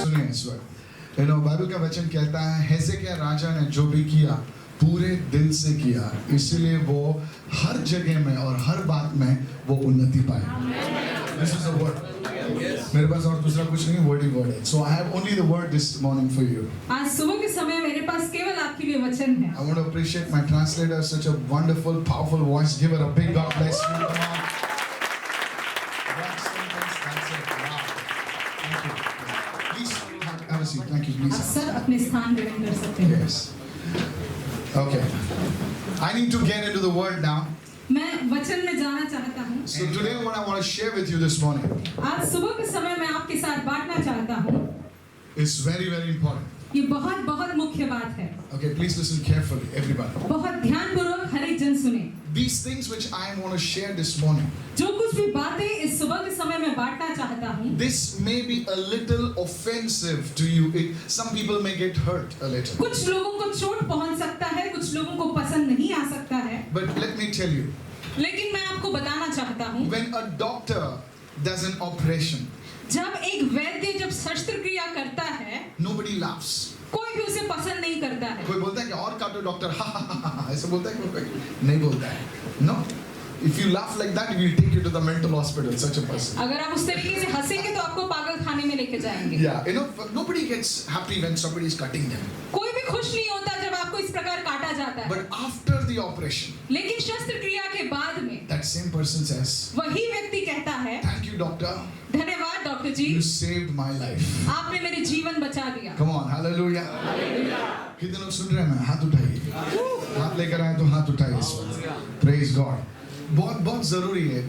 सुनिए इस वक्त बाइबल का वचन कहता है हेजेकिया राजा ने जो भी किया पूरे दिल से किया, इसीलिए वो हर जगह में और हर बात में वो उन्नति पाए। This is the word. मेरे पास और दूसरा कुछ नहीं, word ही word है. So I have only the word this morning for you. आज सुबह के समय मेरे पास केवल आपके लिए वचन है। I want to appreciate my translator, such a wonderful, powerful voice. Give her a big God bless you. Come on. One sentence, that's it. Wow. Thank you. Please have a seat. Thank you. Please. आप सब अपने स्थान ग्रहण कर सकते हैं। Yes. Okay. I need to get into the word now. मैं वचन में जाना चाहता हूँ। So today what I want to share with you this morning आज सुबह के समय मैं आपके साथ बांटना चाहता हूँ। is very, very important. ये बहुत बहुत मुख्य बात है। Okay, please listen carefully, everybody. बहुत ध्यानपूर्वक हर एक जन सुने। These things which I want to share this morning, जो कुछ भी बातें इस सुबह के समय में बांटना चाहता हूँ, this may be a little offensive to you. Some people may get hurt a little. कुछ लोगों को चोट पहुँच सकता है, कुछ लोगों को पसंद नहीं आ सकता है। But let me tell you, लेकिन मैं आपको बताना चाहता हूँ, when a doctor does an operation, जब एक वैद्य जब शस्त्रक्रिया करता है, nobody laughs. कोई भी उसे पसंद नहीं करता है। कोई बोलता है कि और काटो डॉक्टर, हा हा हा हा, ऐसा बोलता है कोई? नहीं बोलता है। No. If you laugh like that, we will take you to the mental hospital. Such a person. अगर आप उस तरीके से हंसेंगे तो आपको पागल खाने में लेके जाएंगे। Yeah, nobody gets happy when somebody is cutting them. कोई भी खुश नहीं होता जब आपको इस प्रकार काटा जाता है। But after the operation, लेकिन शस्त्रक्रिया के बाद में that same person says, वही व्यक्ति कहता है, "Thank you, doctor. धन्यवाद doctor ji, You saved my life." आपने मेरे जीवन बचा दिया। Come on, hallelujah. कितने लोग सुन रहे हैं? हाथ उठाइए। हाथ लेकर आए तो हाथ उठाइए इस वक्त। Praise God. बहुत जरूरी है।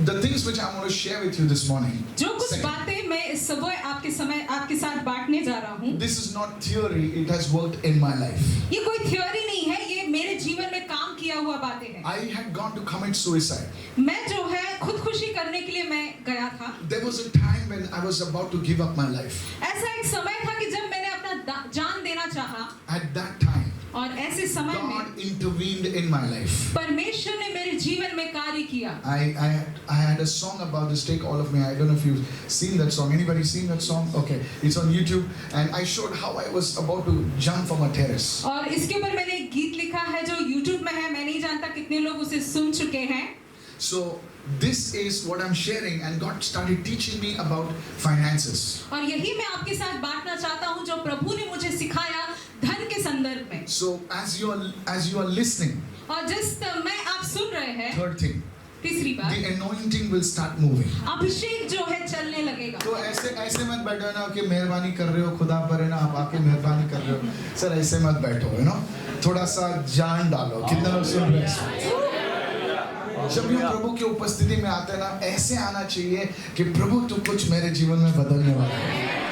The things which I want to share with you this morning. जो कुछ बातें मैं इस सुबह आपके साथ बांटने जा रहा हूँ, This is not theory. It has worked in my life. ये कोई थ्योरी नहीं है, ये मेरे जीवन में काम किया हुआ बातें हैं। I had gone to commit suicide. मैं जो है खुदकुशी करने के लिए मैं गया था। There was a time when I was about to give up my life. ऐसा एक समय था कि जब मैंने अपना जान देना चाहा। At that time, और ऐसे समय में God intervened in my life. परमेश्वर ने मेरे जीवन में कार्य किया। I had a song about this. Take all of me. I don't know if you've seen that song. Anybody seen that song? Okay, it's on YouTube. And I showed how I was about to jump from a terrace. और इसके ऊपर मैंने एक गीत लिखा है जो YouTube में है। मैं नहीं जानता कितने लोग उसे सुन चुके हैं। So this is what I'm sharing, and God started teaching me about finances. और यही मैं आपके साथ बांटना चाहता हूँ जो प्रभु ने मुझे सिखाया धन के संदर्भ में। So as you are listening, और जिस समय आप सुन रहे हैं, third thing, तीसरी बात, the anointing will start moving. अभिषेक जो है चलने लगेगा। तो ऐसे मत बैठो ना कि मेहरबानी कर रहे हो खुदा पर, है ना, आप आके मेहरबानी कर रहे हो। सर ऐसे मत बैठो, है ना, थोड़ा सा जान डालो। कितने लोग सुन रहे हैं? जब हम प्रभु की उपस्थिति में आते हैं ना, ऐसे आना चाहिए कि प्रभु तू कुछ मेरे जीवन में बदलने वाला है।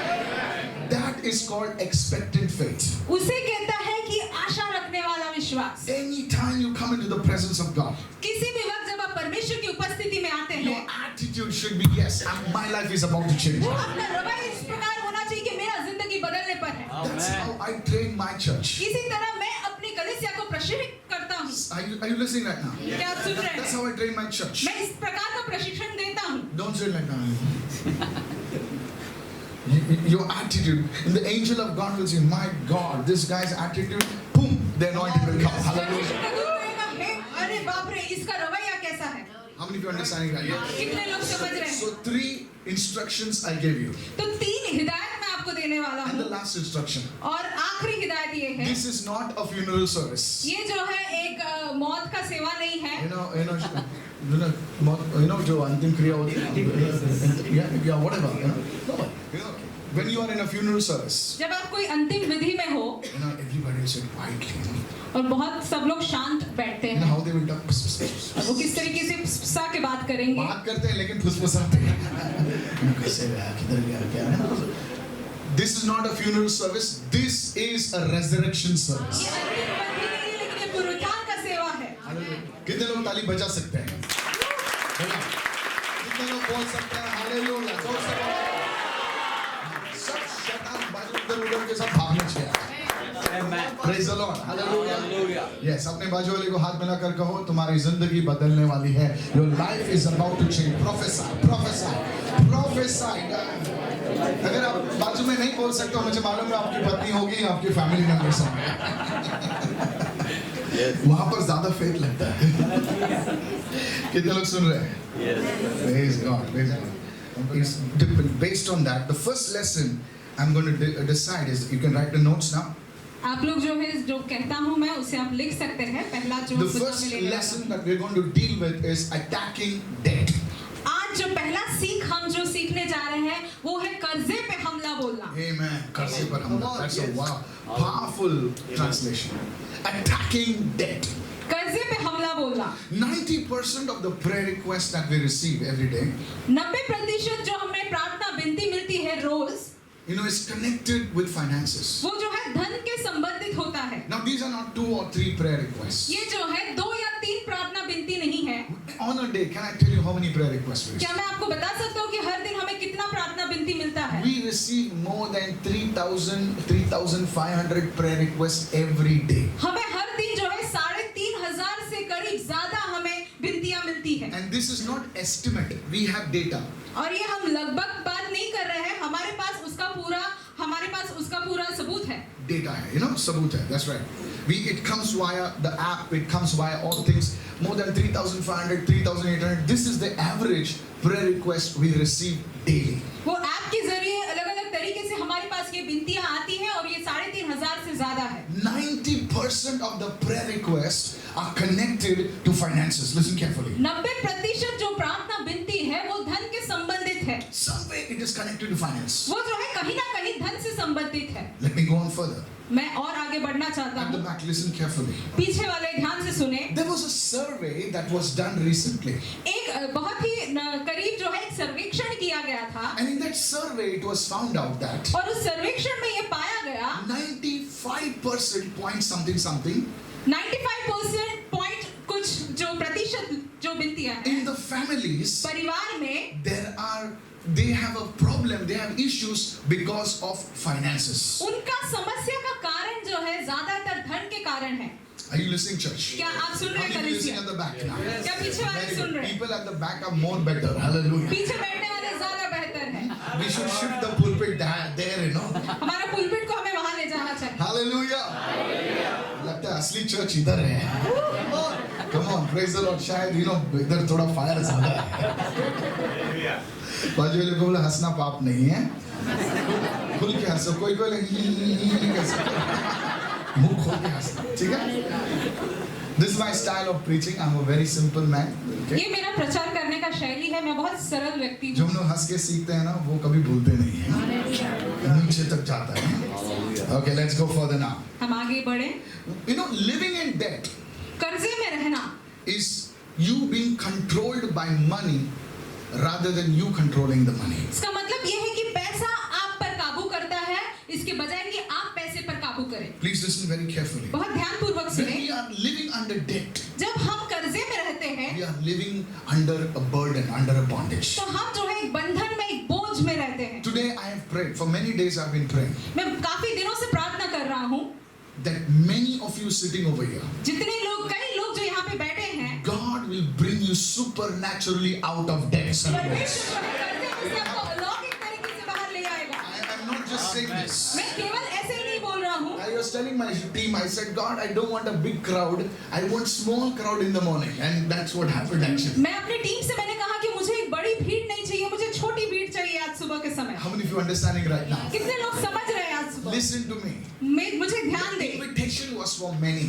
That is called expectant faith. उसे कहता है कि आशा रखने वाला विश्वास। Anytime you come into the presence of God, किसी भी वक्त जब आप परमेश्वर की उपस्थिति में आते हैं, your attitude should be, yes, my life is about to change. आपका रवैया इस प्रकार होना चाहिए कि मेरा जिंदगी बदलने पर है। That's how I train my church. इसी तरह मैं अपनी कलीसिया को प्रशिक्षित करता हूँ। Are you listening right now? क्या आप सुन रहे हैं? That's how I train my church. मैं इस प्रकार का प्रशिक्षण देता हूँ। Don't say it like that. Your attitude, and the angel of God will say, "My God, this guy's attitude, boom, the anointing will come." Hallelujah. अरे बाप रे, इसका रवैया कैसा है? How many of you are understanding right now? कितने लोग समझ रहे हैं? So 3 instructions I gave you, तो 3 हिदायत मैं आपको देने वाला and the हूँ। last instruction. और आखिरी हिदायत ये है, This is not a funeral service. ये जो है एक मौत का सेवा नहीं है। जो अंतिम क्रिया होती है, yeah, whatever, no. When you are in a funeral service, जब आप कोई अंतिम विधि में हो, everybody is sitting quietly. और बहुत सब लोग शांत बैठते हैं। How they will talk. और वो किस तरीके से फुसफुसा के बात करेंगे? बात करते हैं लेकिन फुसफुसाते हैं। कैसे गया, किधर गया, क्या है? This is not a funeral service. This is a resurrection service. ये अंतिम विधि नहीं है, लेकिन ये पुनरुत्थान का सेवा है। कितने लोग ताली बजा सकते हैं? कितने लोग बोल सकते हैं हालेलुया? जोर से बोलो। सब शैतान बाजू उधर के सब भागने चाहिए। Praise the Lord. Hallelujah. Yes, अपने बाजू वाले को हाथ मिलाकर कहो, तुम्हारी जिंदगी बदलने वाली है। Your life is about to change. Prophesy, prophesy, prophesy. अगर आप बाजू में नहीं बोल सकते हो, मुझे मालूम है आपकी पत्नी होगी या आपके फैमिली मेंबर्स होंगे। वहां पर ज्यादा फेथ लगता है। कितने लोग सुन रहे हैं? Praise God, praise God. It's based on that. The first lesson I'm going to decide is, you can write the notes now. आप लोग जो है जो कहता हूँ मैं उसे आप लिख सकते हैं। पहला जो The first lesson that we're going to deal with is attacking debt. आज जो पहला सीख हम जो सीखने जा रहे हैं वो है कर्जे पे हमला बोलना। Amen. कर्जे पर हमला. That's a wow, powerful translation. Attacking debt. कर्जे पे हमला बोलना। 90% of the prayer requests that we receive every day, 90% जो हमें प्रार्थना विनती मिलती है रोज, is connected with finances. वो जो है धन के संबंधित होता है। Now these are not 2 or 3 prayer requests. ये जो है 2 या 3 प्रार्थना विनती नहीं है। On a day, can I tell you how many prayer requests we क्या receive? मैं आपको बता सकता हूँ कि हर दिन हमें कितना प्रार्थना विनती मिलता है? We receive more than 3,500 prayer requests every day. हमें हर दिन जो है 3,500 से करीब ज्यादा हमें विनतियाँ मिलती है। And this is not estimate. We have data. और ये हम लगभग बात नहीं कर रहे हैं, हमारे पास उसका पूरा सबूत है। Data hai, sabut hai. That's right. It comes via the app. It comes via all things. More than 3,500, 3,800. This is the average prayer request we receive daily. वो ऐप के जरिए अलग-अलग तरीके से हमारे पास ये विनतियाँ आती हैं और ये 3,500 से ज्यादा है। 90% of the prayer requests are connected to finances. Listen carefully. 90% जो प्रार्थना विनती है वो धन के संबंधित है। Some way it is connected to finance. वो जो है कहीं ना कहीं धन से संबंधित है। Let me go on further. मैं और आगे बढ़ना चाहता At the हूँ। back, listen carefully. पीछे वाले ध्यान से सुने। There was a survey that was done recently. एक बहुत ही करीब जो है एक सर्वेक्षण किया गया था। And in that survey, it was found out that और उस सर्वेक्षण में ये पाया गया 95% point something 95% पॉइंट कुछ जो प्रतिशत जो विनतियाँ हैं in the families, परिवार में they have a problem, they have issues because of finances. उनका समस्या का कारण जो है ज्यादातर धन के कारण है। Are you listening, church? क्या आप सुन रहे How हैं many listening कलीसिया? at the back now? क्या पीछे वाले Very सुन good. रहे हैं? People at the back are more better. Hallelujah. पीछे बैठने वाले ज्यादा बेहतर है। We should shift the pulpit there, हमारा पुलपिट को हमें वहाँ ले जाना चाहिए। Hallelujah. लगता है असली चर्च इधर है। Come on, praise the Lord. शायद इधर थोड़ा फायर ज्यादा है। बाजू वाले को बोला हंसना पाप नहीं है, खुल के हंसो। कोई मुंह खोल के हंसना, ठीक है? This is my style of preaching. I'm a very simple man. Okay? ये मेरा प्रचार करने का शैली है, मैं बहुत सरल व्यक्ति जो हूँ। हम लोग हंस के सीखते हैं ना, वो कभी भूलते नहीं हैं। नीचे तक जाता है। Okay, let's go further now. हम आगे बढ़े। Living in debt कर्जे में रहना is you being controlled by money rather than you controlling the money. इसका मतलब ये है कि पैसा आप पर काबू करता है, इसके बजाय कि आप पैसे पर काबू करें। Please listen very carefully. बहुत ध्यानपूर्वक When सुने। we are living under debt, जब हम कर्जे में रहते हैं we are living under a burden, under a bondage. तो हम जो है एक बंधन में, एक बोझ में रहते हैं। Today I have prayed. For many days I've been praying मैं काफी दिनों से प्रार्थना कर रहा हूँ। that many of you sitting over here, जितने लोग, कई लोग जो यहाँ पे बैठे हैं, God will bring you supernaturally out of debt. परमेश्वर जो है कर्जे में से आपको अलौकिक तरीके से बाहर ले आएगा। I'm not just saying this. मैं केवल ऐसे ही नहीं बोल रहा हूँ। I was telling my team, I said, God, I don't want a big crowd. I want small crowd in the morning. And that's what happened actually. मैं अपनी team से मैंने कहा कि मुझे एक बड़ी भीड़ नहीं चाहिए, मुझे छोटी भीड़ चाहिए आज सुबह के समय। How many of you are understanding right now? कितने लोग समझ रहे हैं आज सुबह? Listen to me. मुझे ध्यान The they. invitation was for many.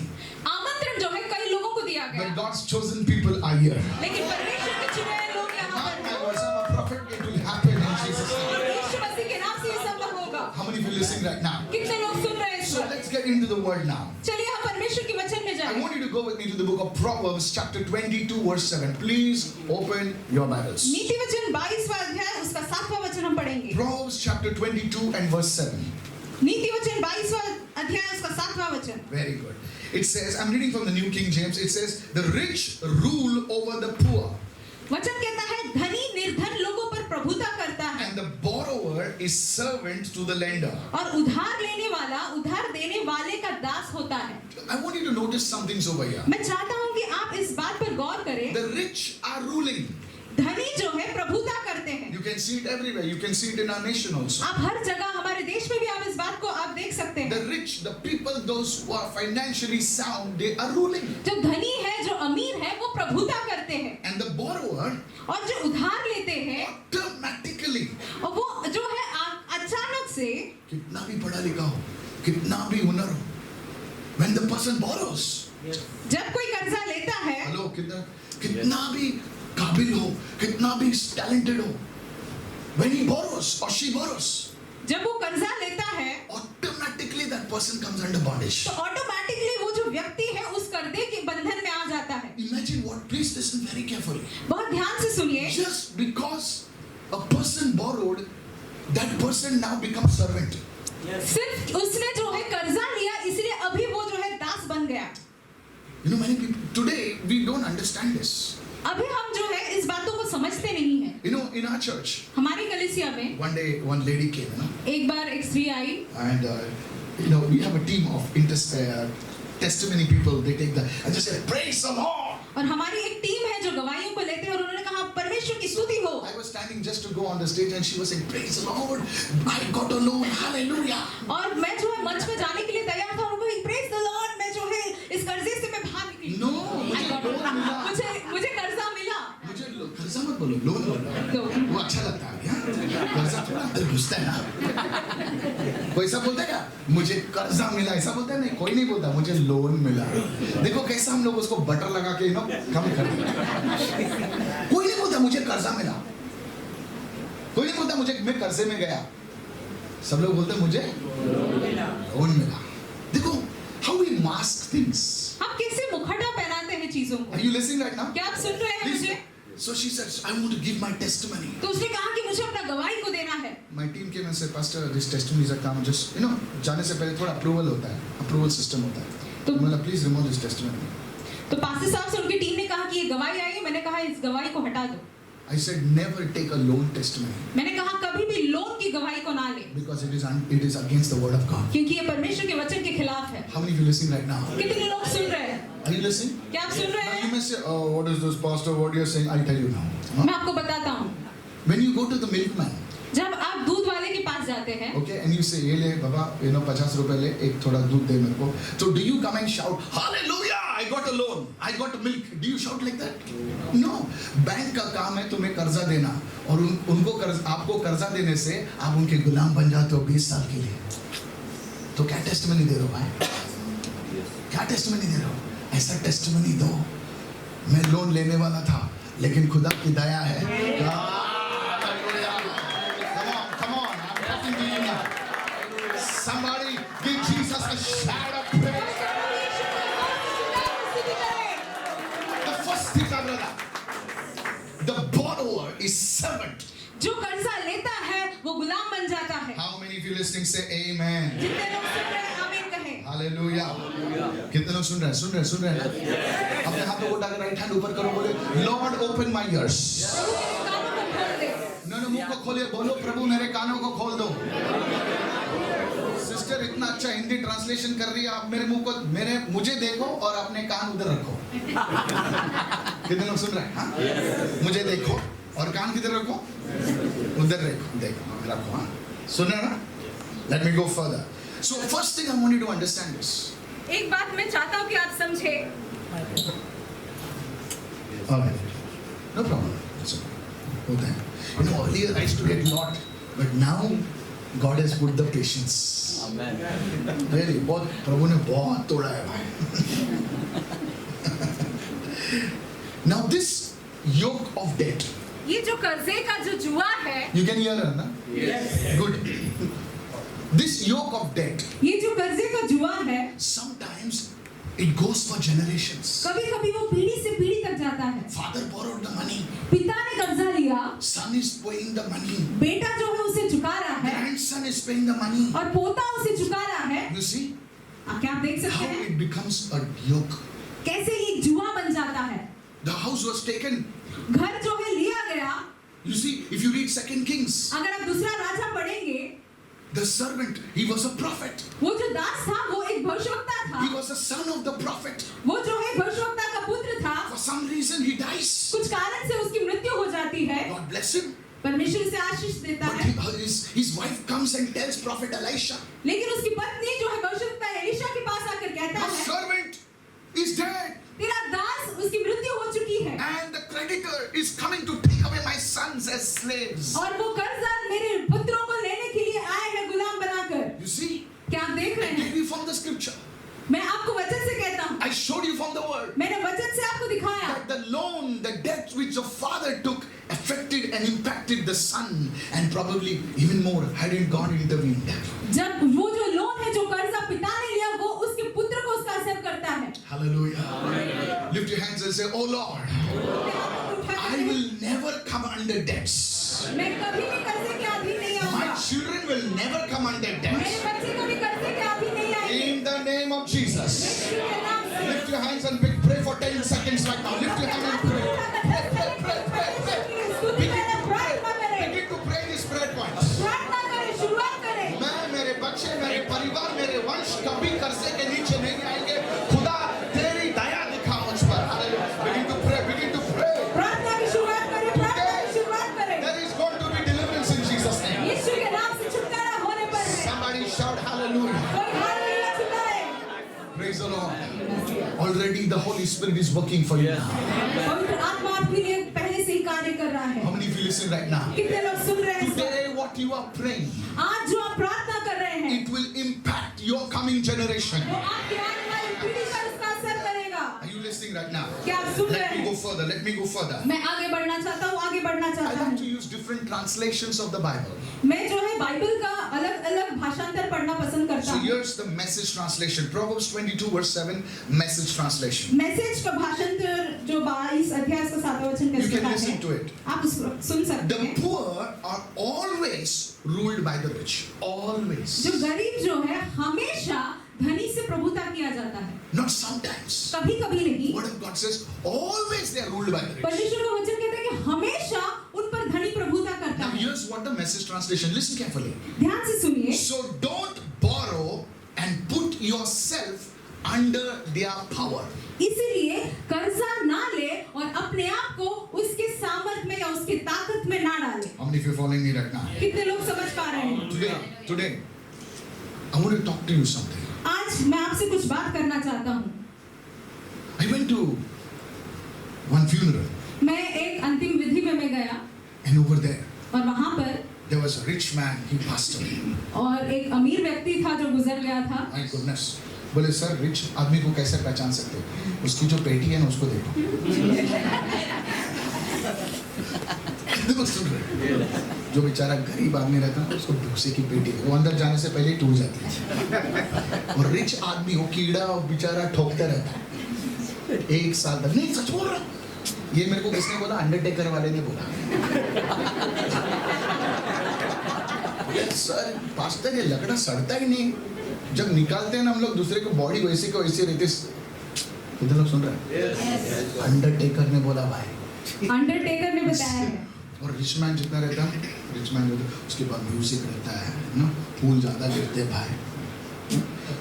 आमंत्रण जो है कई लोगों को दिया But गया, God's chosen people are here. लेकिन परमेश्वर के चुने हुए लोग यहाँ Mark पर my हैं। words, I'm a prophet. It will happen in Jesus' name. और यीशु मसीह के नाम से ये संभव होगा। How many of you listening right now? कितने लोग सुन रहे हैं इस So वक्त? let's get into the word now. चलिए हम परमेश्वर के वचन में I जाएं। want you to go with me to the book of Proverbs, chapter 22, verse 7. Please open your Bibles. नीति वचन 22वां अध्याय उसका 7वां वचन हम पढ़ेंगे। Proverbs, chapter 22 and verse 7. नीति वचन 22वां अध्याय उसका 7वां वचन। Very good. It says, I'm reading from the New King James. It says, the rich rule over the poor, वचन कहता है धनी निर्धन लोगों पर प्रभुता करता है and the borrower is servant to the lender. और उधार लेने वाला उधार देने वाले का दास होता है। I want you to notice some things over here. मैं चाहता हूँ कि आप इस बात पर गौर करें। The rich are ruling. धनी जो है प्रभुता करते हैं। You can can see it everywhere. You can see it in our nation also. आप हर जगह, हमारे देश में भी आप इस बात को आप देख सकते हैं। The rich, the people, those who are financially sound, they are ruling. जो धनी है, जो अमीर है, वो प्रभुता करते हैं। And the borrower, और जो उधार लेते हैं, automatically, और वो जो है अचानक से, कितना भी पढ़ा लिखा हो, कितना भी हुनर हो, when the person borrows, जब कोई कर्जा लेता है, हेलो, कितना भी काबिल हो, कितना भी talented हो, when he borrows or she borrows, जब वो कर्जा लेता है, automatically that person comes under bondage. तो ऑटोमेटिकली वो जो व्यक्ति है उस कर्जे के बंधन में आ जाता है। Imagine what, please listen very carefully. बहुत ध्यान से सुनिए। Just because a person borrowed, that person now becomes servant. सिर्फ उसने जो है कर्जा लिया, इसलिए अभी वो जो है दास बन गया। You know, many people today we don't understand this. अभी हम जो है इस बातों को समझते नहीं हैं। You know, in our church, हमारी कलीसिया में one day one lady came, you know, एक बार एक स्त्री आई, and you know, we have a team of testimony people. They take the and just say, praise the Lord. और हमारी एक team है जो गवाहियों को लेते हैं, और उन्होंने कहा परमेश्वर की स्तुति हो। I was standing just to go on the stage, and she was saying, praise the Lord. I got a loan. Hallelujah. और मैं जो है मंच पे जाने के लिए तैयार था, और उनको प्रेज द लॉर्ड, मैं जो है इस कर्जे से मैं बाहर निकली। No, मुझे लोन मिला। मुझे कर्जा मिला। मुझे कर्जा मत बोलो, लोन बोलो। वो अच्छा लगता है क्या? कर्जा थोड़ा अंदर घुसता है ना। कोई ऐसा बोलता है क्या? मुझे कर्जा मिला, ऐसा बोलता है? नहीं, कोई नहीं बोलता, मुझे लोन मिला। देखो कैसा हम लोग उसको बटर लगा के कम कर देते। कोई नहीं बोलता मुझे कर्जा मिला, कोई नहीं बोलता मुझे मैं कर्जे में गया, सब लोग बोलते मुझे लोन मिला। देखो how we mask things. हम कैसे मुखौटा पहनाते हैं चीजों को। Are you listening right now? क्या आप सुन रहे हैं मुझे? So she said, I want to give my testimony. तो उसने कहा कि मुझे अपना गवाही को देना है। My team came and said, Pastor, this testimony is a come just, you know, जाने से पहले थोड़ा approval होता है, approval system होता है। तो मैंने please remove this testimony. तो पास्टर साहब से उनकी टीम ने कहा कि ये गवाही आई है, मैंने कहा इस गवाही को हटा दो। I said, never take a loan testimony. मैंने कहा कभी भी लोन की गवाही को ना ले, Because it is against the word of God. क्योंकि ये परमेश्वर के वचन के खिलाफ है। How many of you listening right now? कितने लोग सुन रहे हैं? Are you listening? क्या आप सुन रहे Now you हैं? may say, oh, what is this, Pastor? What you are saying? I'll tell you now. मैं आपको बताता हूँ। When you go to the milkman, जब आप दूध वाले के पास जाते हैं, okay, and you say, ये ले बाबा, 50 रुपए ले, एक थोड़ा दूध दे मेरे को. So do you come and shout, Hallelujah! I got a loan. I got a milk. Do you shout like that? No. Bank का काम है तुम्हें कर्जा देना, और उनको आपको कर्जा देने से आप उनके गुलाम बन जाते हो 20 साल के लिए। तो क्या टेस्टिमनी दे रहे हो भाई? क्या टेस्टिमनी दे रहे हो? ऐसा टेस्टिमनी दो, मैं लोन लेने वाला था, लेकिन खुदा की दया है। Come on, I'm talking to you now. Somebody give Jesus a shout of praise. The first thing, brother, the borrower is servant. जो कर्जा लेता है वो गुलाम बन जाता है। How many of you listening say amen? जितने लोग सुन रहे हैं आमीन कहें। Hallelujah. कितने लोग सुन रहे हैं ना? अपने हाथों को उठाकर राइट हैंड ऊपर करो, बोले Lord open my ears. कानों को खोल दे। उन्होंने मुंह को खोले, बोलो प्रभु मेरे कानों को खोल दो। सिस्टर इतना अच्छा हिंदी ट्रांसलेशन कर रही है, आप मेरे मुंह को मुझे देखो और अपने कान उधर रखो। कितने लोग सुन रहे हैं? हाँ? मुझे देखो और कान किधर रखो? उधर रखो। हाँ, सुन रहे ना? Let me go further. So first thing I want you to understand is. एक बात मैं चाहता हूँ कि आप समझे। Okay, no problem. होता है। You know, earlier I used to get lot, but now God has put the patience. Amen. Really, प्रभु ने बहुत तोड़ा है भाई। Now this yoke of debt. ये जो कर्जे का जो जुआ है, You can hear her, ना? Yes. Good. This yoke of debt. ये जो कर्जे का जुआ है, Sometimes it goes for generations. कभी-कभी वो पीढ़ी से पीढ़ी तक जाता है। Father borrowed the money. पिता ने कर्जा लिया, Son is paying the money. बेटा जो है उसे चुका रहा है, Grandson is paying the money. और पोता उसे चुका रहा है। You see क्या आप देख सकते how हैं? it becomes a yoke. कैसे ये जुआ बन जाता है? The house was taken. घर जो है लिया गया। You see, if you read 2 Kings, अगर आप दूसरा राजा पढ़ेंगे, the servant, he was a prophet. वो जो दास था वो एक भविष्यवक्ता था। He was a son of the prophet. वो जो है भविष्यवक्ता का पुत्र था। For some reason he dies. कुछ कारण से उसकी मृत्यु हो जाती है। God bless him. परमेश्वर उसे आशीष देता But है, his wife comes and tells Prophet Elisha, लेकिन उसकी पत्नी जो है भविष्यवक्ता एलीशा के पास आकर कहता your है, servant is dead. तेरा दास, उसकी मृत्यु हो चुकी है And the creditor is coming to take away my sons as slaves. और वो कर्जदार मेरे पुत्रों को लेने के लिए आए हैं गुलाम बनाकर। You see, क्या आप देख रहे I हैं? gave you from the scripture. मैं आपको वचन से कहता हूँ, I showed you from the word मैंने वचन से आपको दिखाया that the loan, the debt which the father took affected and impacted the son, and probably even more hadn't God intervened. जब वो जो लोन है, जो कर्जा पिता ने लिया, वो उसके पुत्र को उसका असर करता है। Hallelujah. Lift your hands and say, oh Lord, I will never come under debts. मैं कभी भी कर्जे के अधीन नहीं My आऊंगा, children will never come under मेरे debts. बच्चे कभी कर्जे के अधीन नहीं आएंगे। In the name of Jesus. यीशु के नाम से Lift your hands and pray for 10 seconds right now. Lift your hand and pray. स्तुति करें, प्रार्थना करें, Begin to pray these prayer points. प्रार्थना करें, शुरुआत करें। मैं, मेरे बच्चे, मेरे परिवार, मेरे वंश कभी कर्जे के नीचे नहीं आएंगे। खुदा तेरी दया दिखा मुझ पर। Hallelujah. Begin to pray. Begin to pray. प्रार्थना की शुरुआत करें, प्रार्थना की शुरुआत करें। There is going to be deliverance in Jesus' name. यीशु के नाम से छुटकारा होने पर है। Somebody shout hallelujah. कोई हालेलुया चिल्लाए। Praise the Lord. Already the Holy Spirit is working for you. पवित्र आत्मा आपके लिए पहले से ही कार्य कर रहा है। How many of you listen right now? कितने लोग सुन रहे हैं? Today what you are praying, आज जो आप प्रार्थना कर रहे हैं, it will impact your coming generation. वो आपकी आने वाली पीढ़ी पर उसका असर करेगा। Are you listening right now? क्या आप सुन रहे Let me go हैं? further. Let me go further. मैं आगे बढ़ना चाहता हूँ, आगे बढ़ना I चाहता like to हूँ। use different translations of the Bible. मैं जो है बाइबल का अलग-अलग भाषांतर पढ़ना पसंद करता So हूँ। here's the message translation. Proverbs 22 verse 7, message translation. Message का भाषांतर जो 22 अध्याय का 7वां वचन You कहता can listen है, to it. आप उसको सुन सकते The हैं। poor are always ruled by the rich. Always. जो गरीब जो है हमेशा धनी से प्रभुता किया जाता है, Not sometimes. कभी-कभी नहीं। Word of God says always they are ruled by the rich. परमेश्वर का वचन कहता है कि हमेशा उन पर धनी प्रभुता करता Now है। here's what the message translation. Listen carefully. ध्यान से सुनिए। So don't borrow and put yourself under their power. इसीलिए कर्जा ना ले और अपने आप को उसके सामर्थ में या उसकी ताकत में ना डाले। How many of you are following me right now? कितने लोग समझ पा रहे हैं? Today, I want to talk to you something. आज मैं आपसे कुछ बात करना चाहता हूँ। I went to one funeral मैं एक अंतिम विधि में मैं गया and over there और वहाँ पर there was a rich man, he passed away. और एक अमीर व्यक्ति था जो गुजर गया था। My goodness. बोले सर रिच आदमी को कैसे पहचान सकते हो? उसकी जो पेटी है ना उसको देखो। देखो सुन रहे जो बेचारा गरीब आदमी रहता है उसको भूसे की पेटी वो अंदर जाने से पहले ही टूट जाती है और रिच आदमी वो कीड़ा और बेचारा ठोकता रहता है 1 साल तक। नहीं सच बोल रहा ये मेरे को किसने बोला? अंडरटेकर वाले ने बोला। सर पास्टर ये लकड़ा सड़ता ही नहीं, जब निकालते हैं ना हम लोग दूसरे को बॉडी वैसी को वैसी रहती। कितने लोग सुन रहे हैं? अंडरटेकर ने बोला भाई, अंडरटेकर ने बताया है। और रिच मैन जितना रहता है रिच मैन जो उसके बाद म्यूजिक रहता है ना, फूल ज्यादा गिरते हैं भाई।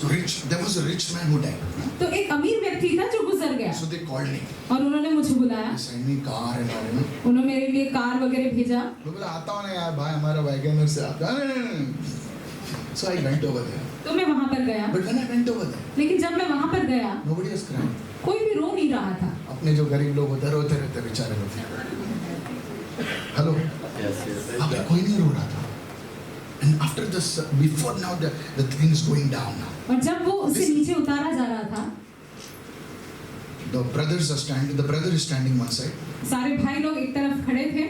तो rich there was a rich man who died. तो एक अमीर व्यक्ति था जो गुजर गया सो दे कॉल्ड मी, और उन्होंने मुझे बुलाया। Send me car and all. उन्होंने मेरे लिए कार वगैरह भेजा। मैं बोला आता हूं ना यार भाई, हमारा वैगनर से आता है। So I went over there, तो मैं वहां पर गया, but when I went over there लेकिन जब मैं वहां पर गया नोबडी वाज क्राइंग। कोई भी रो नहीं रहा था। अपने जो गरीब लोग होते रोते रहते बेचारे लोग। हेलो, अब कोई नहीं रो रहा था। And after this, before now, the thing is going down now. और जब वो उससे नीचे उतारा जा रहा था, The brothers are standing. The brother is standing one side. सारे भाई लोग एक तरफ खड़े थे।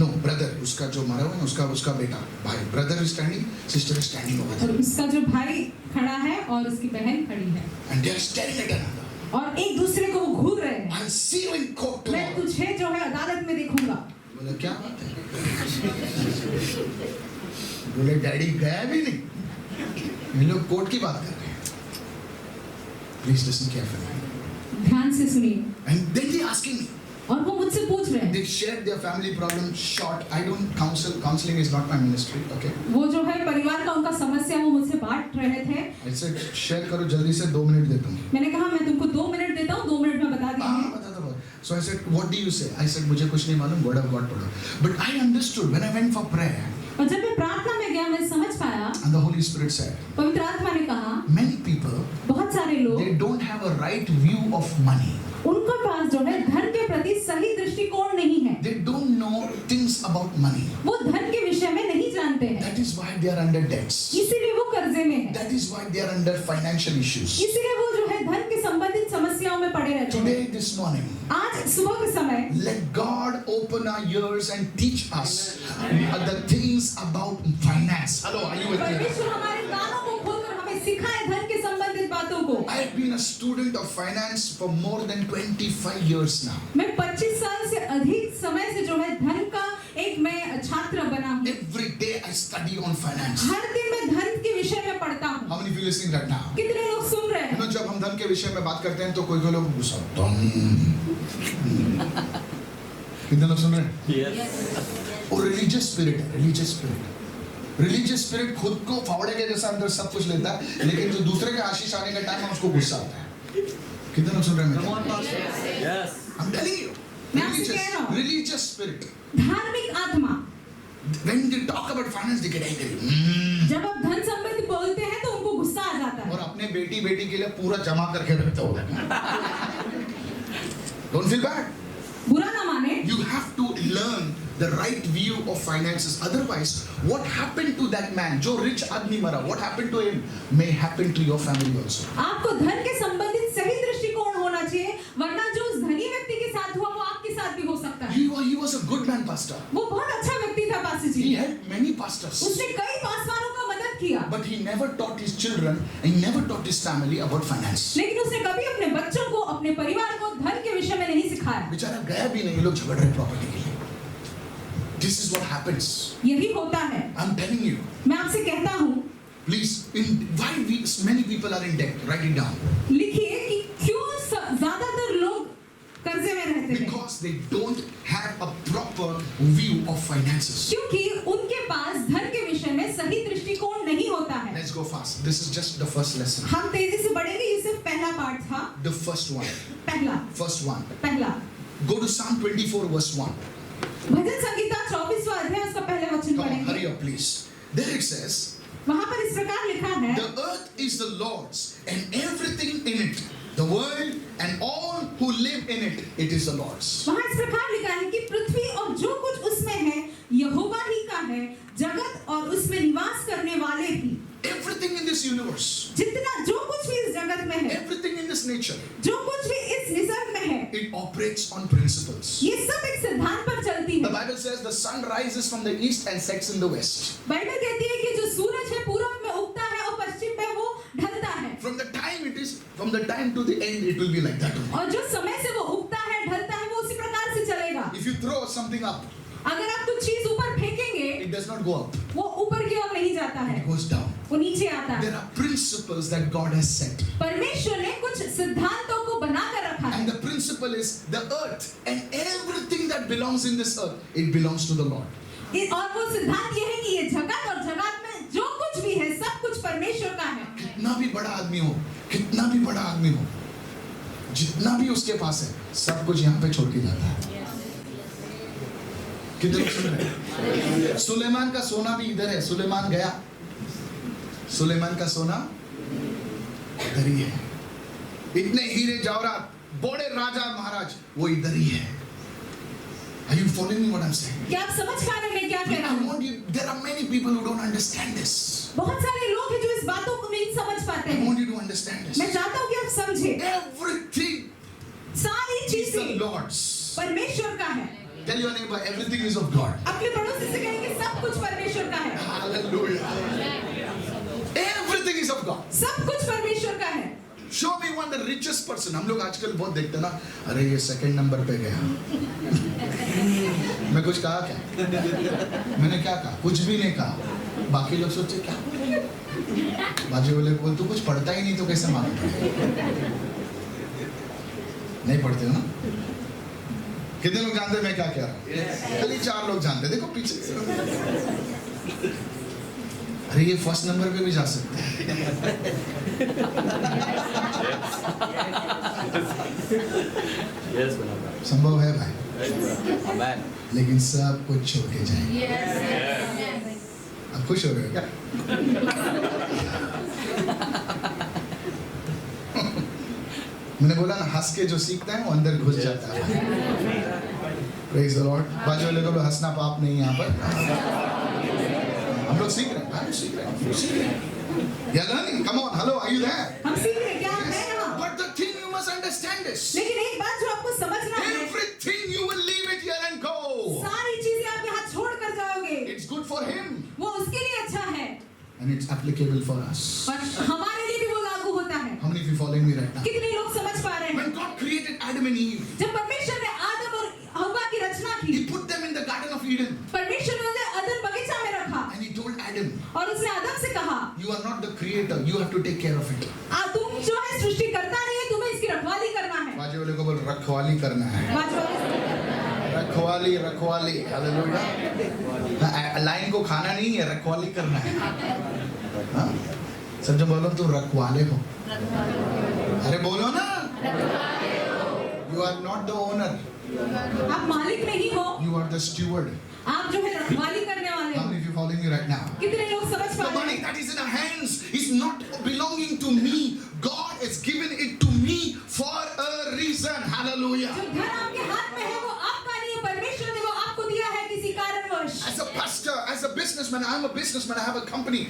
No, brother, उसका जो मरा हुआ है ना, उसका बेटा भाई। Brother is standing, sister is standing over और there. उसका जो भाई खड़ा है और उसकी बहन खड़ी है, And they are staring at another. और एक दूसरे को वो घूर रहे हैं। I'll see you in court मैं tomorrow. तुझे जो है अदालत में देखूंगा। बोला क्या बात है? बोले डैडी गया भी नहीं, ये लोग कोर्ट की बात कर रहे हैं। Please listen carefully. ध्यान से सुनिए। And then they asking me. और वो मुझसे पूछ रहे हैं। They shared their family problem short. I don't counsel. Counseling is not my ministry. Okay. वो जो है परिवार का उनका समस्या वो मुझसे बांट रहे थे। I said share करो जल्दी से, 2 मिनट देता हूँ। मैंने कहा मैं तुमको 2 मिनट देता हूँ, 2 मिनट में बता हाँ दीजिए। बता दो। So I said, what do you say? I said, मुझे कुछ नहीं मालूम, word of God पढ़ो. But I understood when I went for prayer, और जब मैं प्रार्थना में गया मैं समझ पाया, and the Holy Spirit said, पवित्र आत्मा ने कहा, many people, बहुत सारे लोग, they don't have a right view of money. उनके पास जो है धन के प्रति सही दृष्टिकोण नहीं है। They don't know things about money. वो धन के विषय में नहीं जानते हैं। That is why they are under debts. इसीलिए वो कर्जे में है। That is why they are under financial issues. इसीलिए वो जो है धन के संबंधित समस्याओं में पड़े रहते हैं। Today, this morning, आज सुबह के समय let God open our ears and teach us the things about finance. Hello, are you with me? परमेश्वर हमारे कानों को खोलकर हमें सिखाए धन के संबंधित बातों को। I have been a student of finance for more than 25 years now. मैं 25 साल से अधिक समय से जो है धन का एक मैं छात्र बना हूँ। Every day I study on finance. हर दिन मैं धन के विषय में पढ़ता हूँ। How many of you listening right now? कितने लोग सुन रहे हैं? जब हम धन के विषय में बात करते हैं तो कोई लोग गुस्सा होता है। कितने लोग सुन रहे हैं? और रिलीजियस स्पिरिट है, रिलीजियस स्पिरिट खुद को फावड़े के जैसा अंदर सब कुछ लेता है, लेकिन जो दूसरे के आशीष आने का टाइम है उसको गुस्सा आता है। कितने लोग सुन रहे हैं? I'm telling you, religious spirit. धार्मिक आत्मा। When they talk about finance, they get angry. जब आप धन संबंधी बोलते हैं तो उनको गुस्सा आ जाता है। और अपने बेटी के लिए पूरा जमा करके रखते हो। Don't feel bad. बुरा ना माने। You have to learn the right view of finances. Otherwise, what happened to that man? जो rich आदमी मरा, what happened to him may happen to your family also. आपको धन के संबंधित सही दृष्टिकोण होना चाहिए, वरना जो उस धनी व्यक्ति के साथ हुआ वो आपके साथ भी हो सकता है। He was a good man, pastor. वो बहुत अच्छा व्यक्ति था pastor ji. He helped many pastors. उसने कई पासवानों का मदद किया। But he never taught his children, and he never taught his family about finance. लेकिन उसने कभी अपने बच्चों को, अपने परिवार को धन के विषय में नहीं सिखाया। बेचारा गया भी नहीं, लोग झगड़ रहे प्रॉपर्टी के लिए। This is what happens. यही होता है। I'm telling you. मैं आपसे कहता हूँ। Please, many people are in debt. Write it down. लिखिए कि क्यों ज्यादातर लोग कर्जे में रहते हैं। Because they don't have a proper view of finances. क्योंकि उनके पास धन के विषय में सही दृष्टिकोण नहीं होता है। Let's go fast. This is just the first lesson. हम तेजी से बढ़ेंगे, ये सिर्फ पहला पार्ट था। The first one. पहला। Go to Psalm 24 verse 1. भजन संगीता 24वां अध्याय उसका पहले वचन Come on, पढ़ेंगे। hurry up, please. There it says, वहाँ पर इस प्रकार लिखा है, the earth is the Lord's and everything in it, the world and all who live in it, it is the Lord's. वहाँ इस प्रकार लिखा है कि पृथ्वी और जो कुछ उसमें है यहोवा ही का है, जगत और उसमें निवास करने वाले भी। Everything in this universe, जितना जो कुछ भी इस जगत में है, everything in this nature, जो कुछ भी इस निसर्ग में है, it operates on principles. ये सब एक सिद्धांत पर चलती The है। Bible says the sun rises from the east and sets in the west. Bible कहती है कि जो सूरज है पूरब में उगता है और पश्चिम में वो ढलता है। From the time to the end, it will be like that. और जो समय से वो उगता है ढलता है वो उसी प्रकार से चलेगा। If you throw something up, अगर आप कुछ चीज ऊपर फेंकेंगे, it does not go up. वो ऊपर की ओर नहीं जाता है, It goes down. वो नीचे आता है। There are principles that God has set. परमेश्वर ने कुछ सिद्धांतों को बनाकर रखा है। And the principle is the earth and everything that belongs in this earth, it belongs to the Lord. और वो सिद्धांत ये है कि ये जगत और जगत में जो कुछ भी है सब कुछ परमेश्वर का है। कितना भी बड़ा आदमी हो, जितना भी उसके पास है, सब कुछ यहाँ पे छोड़ के जाता है। कितने लोग सुन रहे हैं? सुलेमान का सोना भी इधर है। सुलेमान गया, सुलेमान का सोना इधर ही है। इतने हीरे जवाहरात, बड़े राजा महाराज, वो इधर ही है। Are you following me what I'm saying? क्या आप समझ पा रहे हैं मैं क्या कह रहा हूँ? There are many people who don't understand this. बहुत सारे लोग हैं जो इस बातों को नहीं समझ पाते I हैं। want you to understand this. मैं चाहता हूँ कि आप समझें। Everything सारी is the चीजें Lord's. परमेश्वर का है। Tell your neighbor, everything is of God. अपने पड़ोसी से कहेंगे सब कुछ परमेश्वर का है। Hallelujah. Everything is of God. सब कुछ परमेश्वर का है। Show me one the richest person. हम लोग आजकल बहुत देखते हैं ना, अरे ये सेकंड नंबर पे गया। मैं कुछ कहा क्या? मैंने क्या कहा? कुछ भी नहीं कहा। बाकी लोग सोचे क्या? बाजू वाले बोल तू कुछ पढ़ता ही नहीं तो कैसे मालूम पड़ेगा? नहीं पढ़ते हो ना? कितने लोग जानते हैं मैं क्या कह रहा हूँ? खाली 4 लोग जानते हैं। देखो पीछे। अरे ये फर्स्ट नंबर पे भी जा सकते हैं। संभव है भाई, लेकिन सब कुछ छोड़ के जाएंगे। आप खुश हो रहे हो क्या? मैंने बोला ना, हंस के जो सीखता है वो अंदर घुस जाता है। Praise the Lord. बाजू वाले को हंसना पाप नहीं यहाँ पर। हम लोग सीख रहे हैं, हम सीख रहे हैं। Yeah, learning. Come on, hello, are you there? हम सीख रहे हैं, क्या आप हैं यहाँ? But the thing you must understand is, लेकिन एक बात जो आपको समझना है, everything you will leave it here and go. सारी चीजें आप यहाँ छोड़ कर जाओगे। It's good for him, वो उसके लिए अच्छा है and it's applicable for us. और हमारे लिए भी वो लागू होता है। How many of you following me right now? कितने लोग समझ पा रहे हैं? When God created Adam and Eve, जब परमेश्वर ने आदम और हव्वा की रचना की, He put them in the Garden of Eden, परमेश्वर ने उन्हें अदन बगीचा में रखा and He told Adam, और उसने आदम से कहा, "You are not the creator. You have to take care of it." तुम जो है सृष्टि करता नहीं है, तुम्हें इसकी रखवाली करना है। बाजू वाले को बोल, रखवाली करना है। रखवाली, रखवाली, हालेलुया। लाइन को खाना नहीं है, रखवाली करना है। हाँ? सब जब बोलो तो रखवाले हो। अरे बोलो ना। You are not the owner. आप मालिक नहीं हो, You are the steward. आप जो है रखवाली करने वाले How हो। many of you following me right now? कितने लोग समझ पा The रहे money हैं? that is in our hands is not belonging to me. God has given it to me for a reason. Hallelujah. जो धन आपके हाथ में है वो आपका नहीं है, परमेश्वर ने वो आपको दिया है किसी कारणवश। As a pastor, as a businessman, I'm a businessman, I have a company.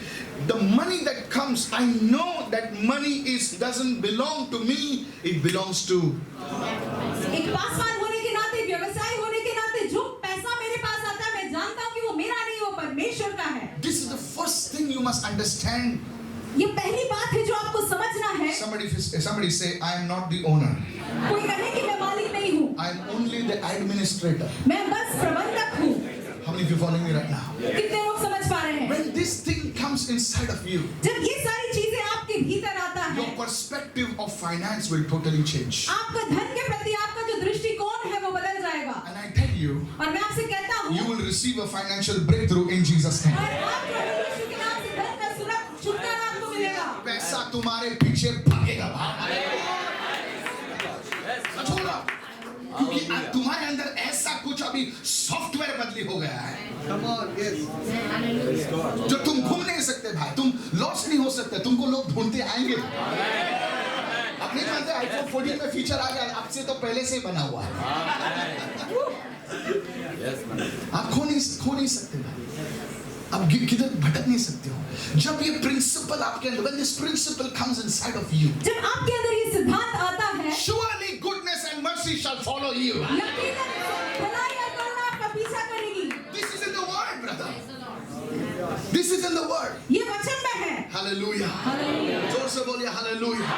The money that comes, I know that money doesn't belong to me, it belongs to. एक पासवान होने के नाते, व्यवसायी होने के नाते, जो पैसा मेरे पास आता है, मैं जानता हूँ कि वो मेरा नहीं, वो परमेश्वर का है। This is the first thing you must understand. ये पहली बात है जो आपको समझना है। Somebody say, I am not the owner. कोई कहे कि मैं मालिक नहीं हूँ, I am only the administrator. मैं बस प्रबंधक हूँ। How many of you following me right now? कितने लोग समझ पा रहे हैं? When this thing comes inside of you, जब ये सारी चीजें आपके भीतर आता है, your perspective of finance will totally change. आपका धन के प्रति आपका जो दृष्टिकोण है वो बदल जाएगा। And I tell you, और मैं आपसे कहता हूँ, you will receive a financial breakthrough in Jesus' name. और आप जो है यीशु के नाम से धन का छुटकारा आपको मिलेगा। पैसा तुम्हारे पीछे भागेगा, छोड़ो, क्योंकि तुम्हारे अंदर ऐसा कुछ अभी सॉफ्टवेयर बदली हो गया है। जो तुम घूम नहीं सकते भाई, तुम लॉस नहीं हो सकते, तुमको लोग ढूंढते आएंगे। अब नहीं जानते iPhone 14 में फीचर आ गया, आपसे तो पहले से बना हुआ है। आप खो नहीं सकते भाई, अब किधर भटक नहीं सकते हो। जब ये प्रिंसिपल आपके अंदर, when this principle comes inside of you, जब आपके अंदर ये सिद्धांत आता है, surely goodness and mercy shall follow you. यकीनन भलाई और करुणा आपका पीछा करेगी। This is in the word, brother. This is in the word. ये वचन में है। Hallelujah. हालेलुया। जोर से बोलिए hallelujah.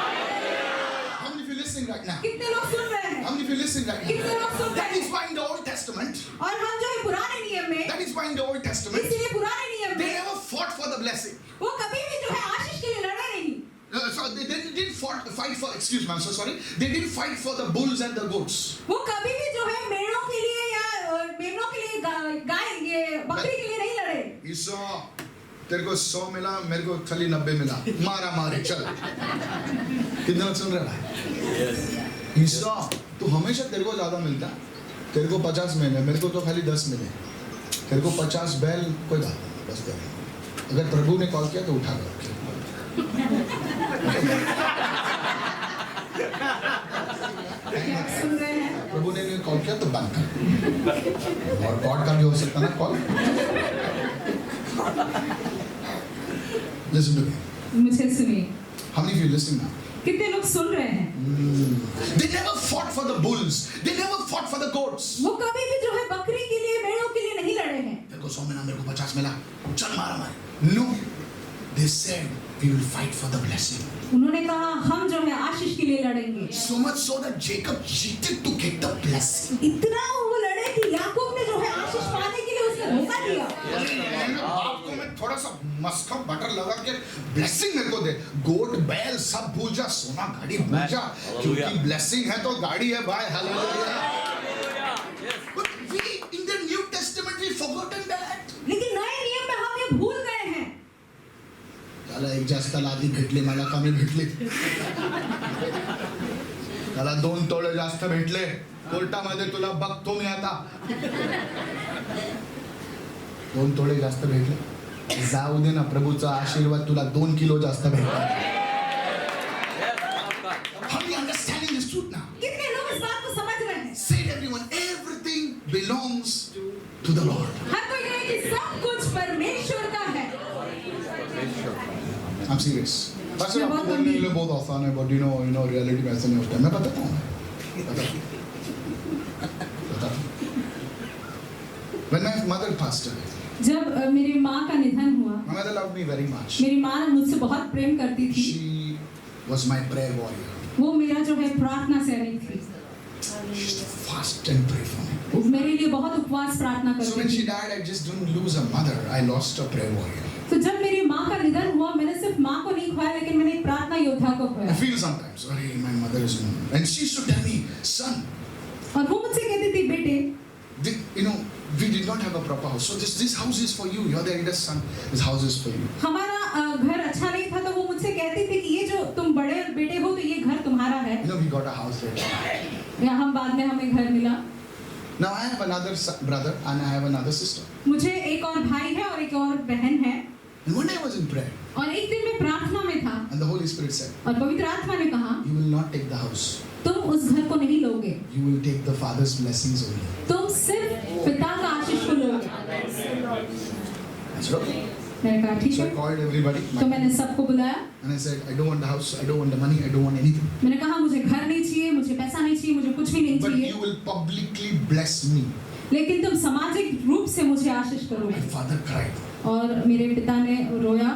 How many of you listening right now? कितने लोग सुन रहे हैं? How many of you listening right कितने now? लोग सुन रहे That is हैं? why in the Old Testament, और हम जो है पुराने नियम में, that is why in the Old Testament, इसलिए पुराने नियम they में never fought for the blessing. वो कभी भी जो है आशीष के लिए लड़े नहीं। So they didn't fight for, excuse me, I'm so sorry. They didn't fight for the bulls and the goats. वो कभी भी जो है मेढ़ों के लिए या मेमनों के लिए गाय ये बकरी के लिए नहीं लड़े। ईसा, तेरे को 100 मिला, मेरे को खाली 90 मिला, मारा मारे चल। कितना लोग सुन रहे भाई? ईसा, तो हमेशा तेरे को ज्यादा मिलता, तेरे को 50 मिले, मेरे को तो खाली 10 मिले, तेरे को 50 बैल, कोई बात नहीं, बस करें। अगर प्रभु ने कॉल किया तो उठा कर। सुन रहे हैं? प्रभु ने कॉल किया तो बंद कर। और गॉड का भी हो सकता ना कॉल। Listen to me. मुझे सुनिए। How many of you listening now? कितने लोग सुन रहे हैं? They never fought for the bulls. They never fought for the goats. वो कभी भी जो है बकरी के लिए मेढ़ों के लिए नहीं लड़े हैं। मेरे को 100 मिला, मेरे को 50 मिला, चल मारा मारे। No, they said we will fight for the blessing. उन्होंने कहा हम जो है आशीष के लिए लड़ेंगे। So much so that Jacob cheated to get the blessing. इतना वो लड़े कि याकूब ने जो है आशीष पाने के लिए उसने धोखा दिया। आपको मैं थोड़ा सा मस्का बटर लगा के ब्लेसिंग मेरे को दे, गोट बैल सब भूल जा, सोना गाड़ी भूल जा, क्योंकि ब्लेसिंग है तो गाड़ी है भाई। Hallelujah. But we in the New Testament we forgotten that. लेकिन नए नियम में हम ये भूल गए हैं। त्याला आधी भेटले, मला कमी भेटले. त्याला 2 तोळे जास्त भेटले. कोर्टामध्ये तुला बघतो मी आता. 2 तोळे जास्त भेटले, जाऊ दे ना, प्रभूचा आशीर्वाद तुला 2 किलो जास्त भेटला. How are you understanding this truth now? कितने लोग इस बात को समझ रहे हैं? Say to everyone, everything belongs to the Lord. हर कोई कहे कि सब कुछ परमेश्वर का है. I'm serious. वैसे आपको बोलने के लिए बहुत आसान है, but you know reality में ऐसा नहीं होता. मैं बताता हूँ. When my mother passed away, जब मेरी माँ का निधन हुआ, my mother loved me very much. मेरी माँ मुझसे बहुत प्रेम करती थी. She was my prayer warrior. वो मेरा जो है प्रार्थना सैनिक थी. She used to fast and pray for me. वो मेरे लिए बहुत उपवास प्रार्थना So करती when she थी. died, I just didn't lose a mother. I lost a prayer warrior. तो जब मेरी माँ का निधन हुआ, मैंने सिर्फ माँ को नहीं खोया, लेकिन मैंने एक प्रार्थना योद्धा को I खोया. feel sometimes, sorry, my mother is gone. And she used to tell me, son, और वो मुझसे कहती थी, बेटे, we did not have a proper house. So this house is for you. You're the eldest son. This house is for you. हमारा घर अच्छा नहीं था, तो वो मुझसे कहती थी कि ये जो तुम बड़े बेटे हो, तो ये घर तुम्हारा है. We got a house later. या हम बाद में हमें घर मिला. Now I have another brother and I have another sister. मुझे एक और भाई है और एक और बहन है. And one day I was in prayer और एक दिन मैं प्रार्थना में था, and the Holy Spirit said, और पवित्र आत्मा ने कहा, you will not take the house. तुम उस घर को नहीं लोगे, You will take the Father's blessings only. तुम सिर्फ पिता का आशीष को लोगे. I said, okay. मैंने कहा ठीक So I है. called everybody तो मैंने सबको बुलाया. and I said, I don't want the house, I don't want the money, I don't want anything. मैंने कहा मुझे घर नहीं चाहिए, मुझे पैसा नहीं चाहिए, मुझे कुछ भी नहीं But चाहिए, you will publicly bless me. लेकिन तुम सामाजिक रूप से मुझे आशीष My करोगे. father cried. और मेरे पिता ने रोया,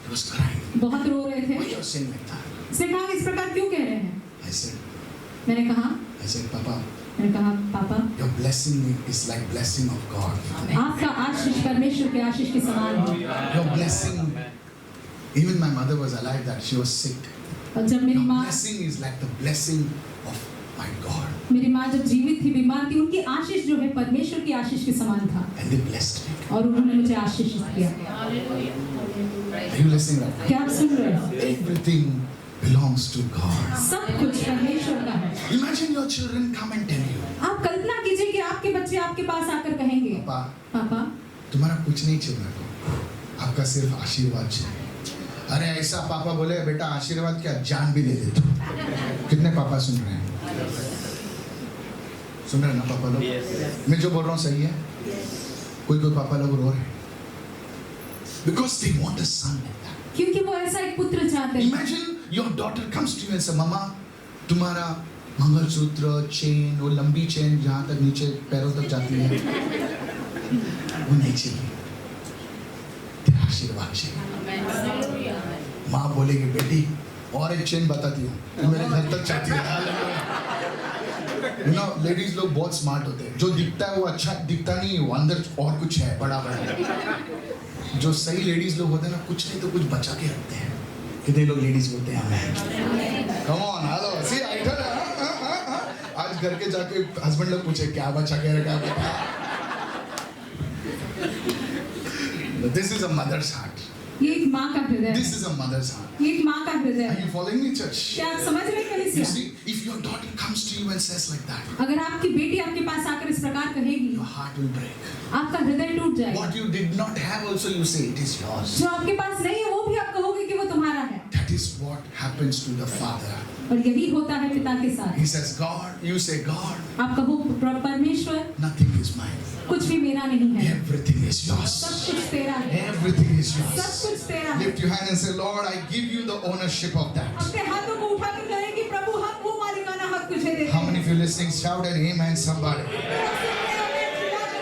He was crying. बहुत रो रहे थे. Why you are saying like that? उसने कहा इस प्रकार क्यों कह रहे हैं? I said, मैंने कहा, Papa, पापा, your blessing is like blessing of God. आपका आशीष परमेश्वर के आशीष के समान है. Your blessing, even my mother was alive that she was sick. और जब मेरी Your माँ blessing is like the blessing of my God. मेरी माँ जब जीवित थी, बीमार थी, उनकी आशीष जो है परमेश्वर की आशीष के समान था. And they blessed me. और उन्होंने मुझे आशीषित किया. Are you listening right now? क्या आप सुन रहे हो? Everything belongs to God. सब कुछ परमेश्वर का है. Imagine your children come and tell you, आप कल्पना कीजिए कि आपके बच्चे आपके पास आकर कहेंगे, Papa, पापा, तुम्हारा कुछ नहीं चाहिए मेरे को, आपका सिर्फ आशीर्वाद चाहिए. अरे ऐसा पापा बोले, बेटा आशीर्वाद क्या, जान भी दे दे तू. कितने पापा सुन रहे हैं? सुन रहे हैं ना पापा लोग? मैं जो बोल रहा हूँ सही है? कोई पापा लोग रो रहे हैं. Because they want a son like that. क्योंकि वो ऐसा एक पुत्र चाहते हैं. Imagine your daughter comes to you and says, Mama, तुम्हारा मंगलसूत्र, चेन, वो लंबी चेन जहाँ तक नीचे पैरों तक जाती है, वो नहीं चाहिए, तेरा आशीर्वाद चाहिए. माँ बोलेगी, बेटी और एक चेन बताती हूँ, वो मेरे घर तक जाती है. लेडीज लोग बहुत स्मार्ट होते हैं. जो दिखता है वो अच्छा दिखता नहीं, वो अंदर और कुछ है बड़ा बड़ा. जो सही लेडीज लोग होते हैं ना, कुछ नहीं तो कुछ बचा के रखते हैं. कितने लोग लेडीज बोलते हैं? कम ऑन, हेलो, सी आइटल. आज घर के जाके हस्बैंड लोग पूछे क्या बचा के रखा बेटा. This is a mother's heart. ये एक माँ का हृदय है. This is a mother's heart. ये एक माँ का हृदय Are है. you following me, church? क्या आप समझ रहे हैं You कलीसिया? see, if your daughter comes to you and says like that, अगर आपकी बेटी आपके पास आकर इस प्रकार कहेगी, your heart will break. आपका हृदय टूट जाएगा. What you did not have also you say it is yours. जो आपके पास नहीं है वो भी आप कहोगे कि वो तुम्हारा है. That is what happens to the father. और यही होता है पिता के साथ. He says God, you say God, आप कहो परमेश्वर, nothing is mine. कुछ भी मेरा नहीं है. Everything is सब yours. कुछ तेरा है. Everything is सब yours. कुछ तेरा है. Lift your hand and say, Lord, I give you the ownership of that. अपने हाथों को उठाकर कहें कि प्रभु हम वो मालिकाना हक तुझे देते How हैं. many of you listening shout an amen somebody?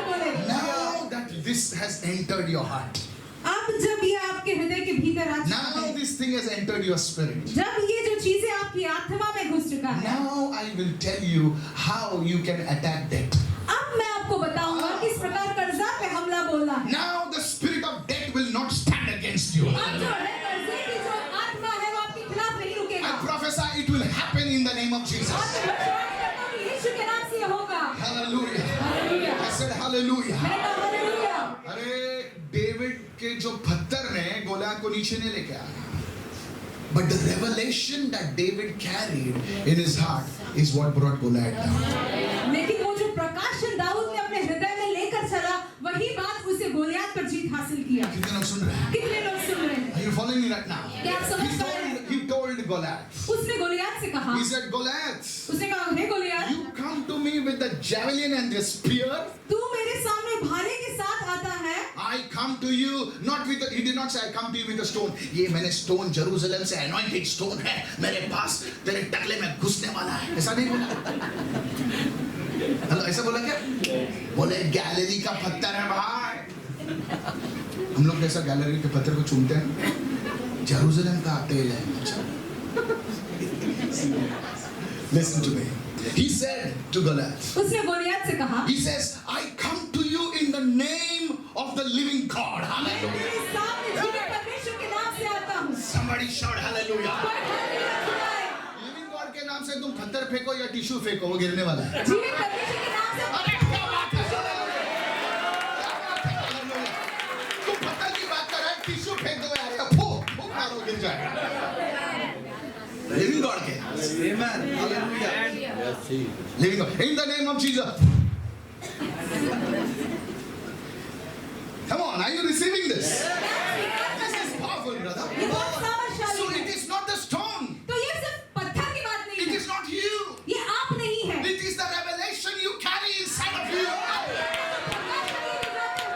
बोले. Now that this has entered your heart, अब जब ये आपके हृदय के भीतर आ चुका now है, this thing has entered your spirit. जब ये जो चीजें आपकी आत्मा में घुस चुका है, Now I will tell you how you can attack that. अब मैं आपको बताऊंगा किस प्रकार कर्जा पे हमला बोलना है. Now the spirit of death will not stand against you. अब जो है कर्जे की जो आत्मा है वो आपके खिलाफ नहीं रुकेगा. I prophesy it will happen in the name of और Jesus. मैं भविष्यवाणी करता हूं कि यीशु के नाम से ये होगा. Hallelujah. Hallelujah. I said hallelujah. मैंने कहा हालेलुया. अरे डेविड के जो पत्थर ने गोलियत को नीचे नहीं लेके आया. But the revelation that David carried in his heart is what brought Goliath down. लेकिन वो जो प्रकाशन दाऊद ने अपने हृदय में लेकर चला, वही बात उसे गोलियत पर जीत हासिल किया। कितने लोग सुन रहे हैं? कितने लोग सुन रहे हैं? Are you following me right now? क्या आप समझ पा रहे हैं? He told Goliath. उसने गोलियत से कहा, He said, Goliath, उसने कहा, हे Goliath, you come to me with the javelin and the spear. तू मेरे सामने भाले के साथ आता है। I come to you not with he did not say I come to you with a stone. ये मैंने stone जेरूशलेम से anointed stone है मेरे पास तेरे टकले में घुसने वाला है, ऐसा नहीं बोला। हेलो, ऐसा बोला क्या? बोले गैलरी का पत्थर है भाई। हम लोग कैसा गैलरी के पत्थर को चूमते हैं? जेरूशलेम का तेल है। Listen to me. He said to Goliath. उसने गोलियत से कहा, He says, I come to you in the name of the living God. मैं Hallelujah. तेरे सामने जीवित परमेश्वर के नाम से आता हूँ। Somebody shout hallelujah. कोई हालेलुया सुनाए। लिविंग गॉड के नाम से तुम पत्थर फेंको या टिश्यू फेंको, वो गिरने वाला है। जीवित परमेश्वर के नाम से अरे क्या बात है? Hallelujah. तुम पत्थर की बात कर रहे हो, टिश्यू फेंक दो यार, या फूक फूक मारो, गिर जाएगा। लिविंग गॉड के नाम से। Amen. Hallelujah. Living God. In the name of Jesus. Come on, are you receiving this? This is powerful, brother. ये बहुत सामर्थशाली So है। it is not the stone. तो ये सिर्फ पत्थर की बात नहीं It है। is not you. ये आप नहीं है। It is the revelation you carry inside of you.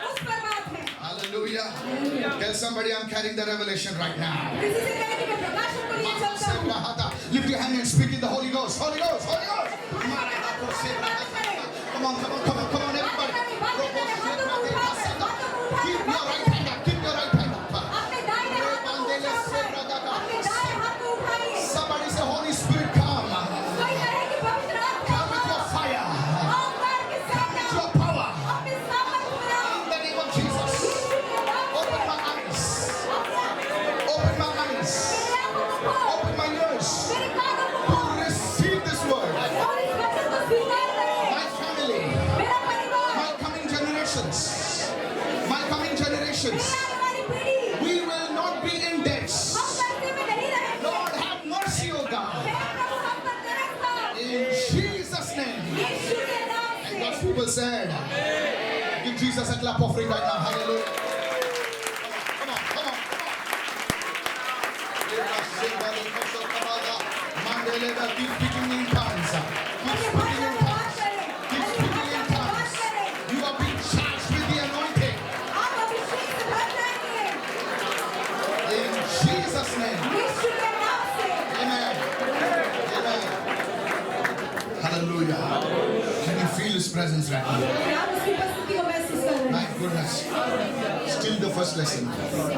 उस पर बात है। Hallelujah. Tell somebody I'm carrying the revelation right now. किसी से कहे कि मैं प्रकाशन को लिए चलता हूँ। Lift your hand and speak in the Holy Ghost. Holy Ghost, Holy Ghost. Come on, come on, come on, come on, everybody. Keep your right hand up. Keep your right hand up. अपने दाहिने हाथ को उठाइए। अपने दाएं हाथ को उठाइए। Somebody say, Holy Spirit, come. कोई कहे कि पवित्र आत्मा Come with your fire. अवतार के साथ With आओ। your power. अपने सामर्थ्य में आओ। In the name of Jesus. Open my eyes. Open my eyes. Open my ears. मेरे कानों को To receive this word. और इस वचन को स्वीकार करें। My family. मेरा परिवार, My coming generations. My coming मेरी generations. आने वाली पीढ़ी, We will not be in debts. हम कर्जे में नहीं रहेंगे। Lord, have mercy, O God. हे प्रभु, हम पर तरस खाओ। In Jesus' name. यीशु के नाम And से। God's people said, give Jesus a clap offering right now. Hallelujah. Come on, come on, come on. Keep speaking in tongues. Keep अन्य speaking भाषा in में बात tongues. करें। Keep अन्य speaking भाषा in में बात tongues. करें। You are being charged with the anointing. आप अभिषेक से भर जाएंगे। In Jesus' name. यीशु के नाम से। Amen. Amen. Hallelujah. Can you feel His presence right now? क्या आप उसकी उपस्थिति को महसूस कर रहे My हैं? goodness. Still the first lesson.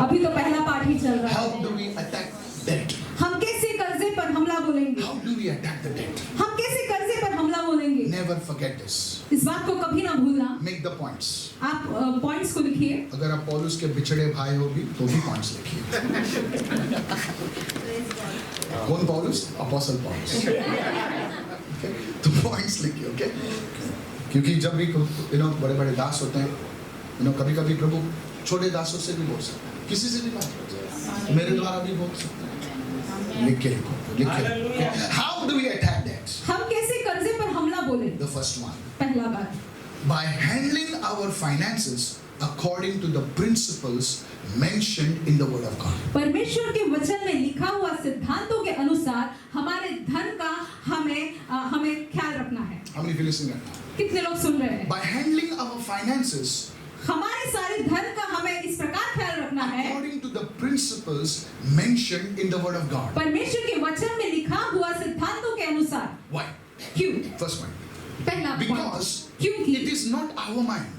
अभी तो पहला पाठ ही चल रहा है। How do we attack debt? हम कैसे कर्जे पर हमला बोलेंगे? How do we attack the debt? हम कैसे कर्जे पर हमला बोलेंगे? Never forget this. इस बात को कभी ना भूलना। Make the points. आप पॉइंट्स को लिखिए। अगर आप पौलुस के बिछड़े भाई हो भी तो भी पॉइंट्स लिखिए। कौन पौलुस? अपोस्टल पौलुस। Okay? तो पॉइंट्स लिखिए, ओके? क्योंकि जब भी बड़े बड़े दास होते हैं, कभी कभी प्रभु छोटे दासों से भी बोल सकते हैं, किसी से भी बात करते हैं, मेरे द्वारा भी बोल सकते हैं। लिख के लिखो, लिख के लिखो। How do we attack that? हम कैसे कर्जे पर हमला बोले? The first one. पहला बात, By handling our finances according to the principles mentioned in the Word of God. परमेश्वर के वचन में लिखा हुआ सिद्धांतों के अनुसार हमारे धन का हमें ख्याल रखना है। How many of you listening right now? कितने लोग सुन रहे हैं? By handling our finances हमारे सारे धन का हमें इस प्रकार ख्याल रखना है according to the principles mentioned in the Word of God. परमेश्वर के वचन में लिखा हुआ सिद्धांतों के अनुसार। Why? क्यों? First one. पहला point, Because क्योंकि it is not our mind.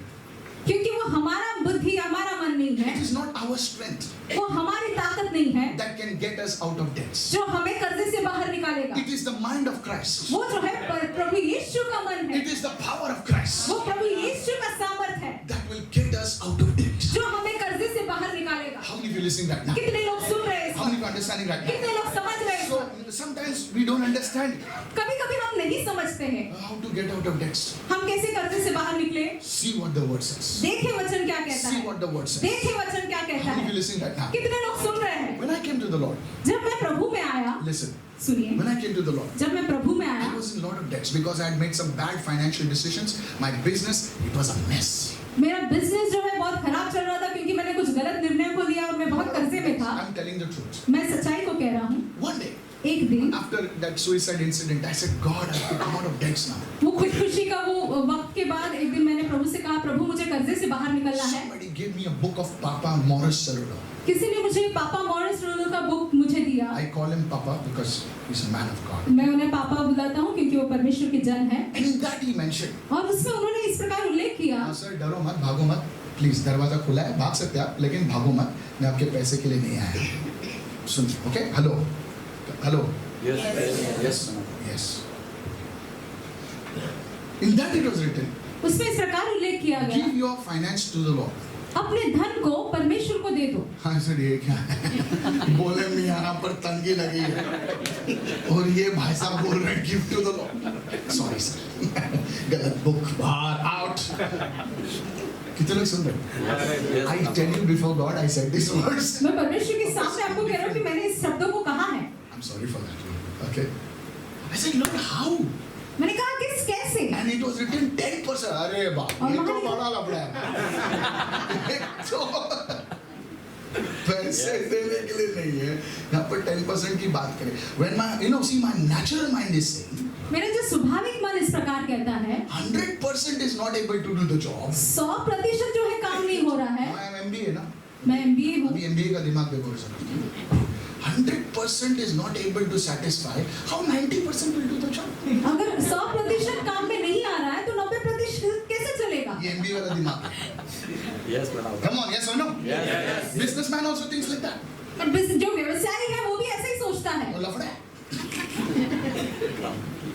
क्योंकि वो हमारा बुद्धि, हमारा मन नहीं है, It is not our strength वो हमारी ताकत नहीं है that can get us out of debts. जो हमें कर्जे से बाहर निकालेगा। It is the mind of Christ. वो जो है प्रभु यीशु का मन है, It is the power of Christ वो प्रभु यीशु का सामर्थ है that will get us out of debt. जो हमें कर्जे से बाहर निकालेगा। How many of you listening right now? कितने लोग सुन रहे हैं? How many of you understanding right now? कितने लोग समझ रहे हैं? So sometimes we don't understand कभी-कभी हम नहीं समझते हैं how to get out of debts. हम कैसे कर्जे से बाहर निकले। See what the word says. देखे वचन क्या कहता See है, what the word says. देखे वचन क्या कहता How many of है। you listening right now? कितने लोग सुन रहे हैं? When I came to the Lord, जब मैं प्रभु में Listen, सुनिए, when I came to the Lord, जब मैं प्रभु में I आया, was in a lot of debts because I had made some bad financial decisions. My business, it was a mess. मेरा business जो है बहुत खराब चल रहा था क्योंकि मैंने कुछ गलत निर्णय को लिया और मैं बहुत कर्जे में था। I'm telling the truth. मैं सच्चाई को कह रहा हूँ। One day, एक दिन after that suicide incident, I said, God, I have to come out of debts now. वो खुदकुशी का वो वक्त के बाद एक दिन मैंने प्रभु से कहा, प्रभु मुझे कर्जे से बाहर निकलना है। Somebody gave me a book of Papa Morris Cerullo. किसी ने मुझे पापा मॉरिस रोलो का बुक मुझे दिया। I call him Papa because he's a man of God. मैं उन्हें पापा बुलाता हूँ क्योंकि वो परमेश्वर के जन हैं। And in that he mentioned, और उसमें उन्होंने इस प्रकार उल्लेख किया, हाँ सर, डरो मत, भागो मत, प्लीज दरवाजा खुला है, भाग सकते हैं आप, लेकिन भागो मत, मैं आपके पैसे के लिए नहीं आया। सुन, okay, hello, hello, yes. In that it was written, उसमें इस प्रकार उल्लेख किया गया, give your finance to the Lord. अपने धन को परमेश्वर को दे दो। हाँ सर, ये क्या है? बोले मैं यहाँ पर तंगी लगी है और ये भाई साहब बोल रहे हैं gift to the lord. Sorry sir, गलत बुक, बाहर, आउट। कितने लोग सुन रहे हैं? I tell you before God, I said these words. मैं परमेश्वर के सामने आपको कह रहा हूँ कि मैंने इस शब्दों को कहा है। I'm sorry for that. Okay. I said, Lord, how? मैंने कहा किस कैसे? And it was written 10%. अरे बाप, ये तो बड़ा लफड़ा है। तो पैसे देने के लिए नहीं है, यहाँ पर 10% की बात करें। When my, see, my natural mind is saying, मेरा जो स्वाभाविक मन इस प्रकार कहता है, 100% is not able to do the job. 100% जो है काम नहीं हो रहा है। I am MBA ना? मैं MBA हूँ। अभी MBA का दिमाग देखो sir. 100% is not able to satisfy. How 90% will do the job? अगर 100% काम में नहीं आ रहा है तो 90% कैसे चलेगा? ये MBA वाला दिमाग है। Yes, madam. Come on, yes or no? Yes. Businessman also thinks like that. और जो व्यवसायी है वो भी ऐसे ही सोचता है। वो लफड़ा है।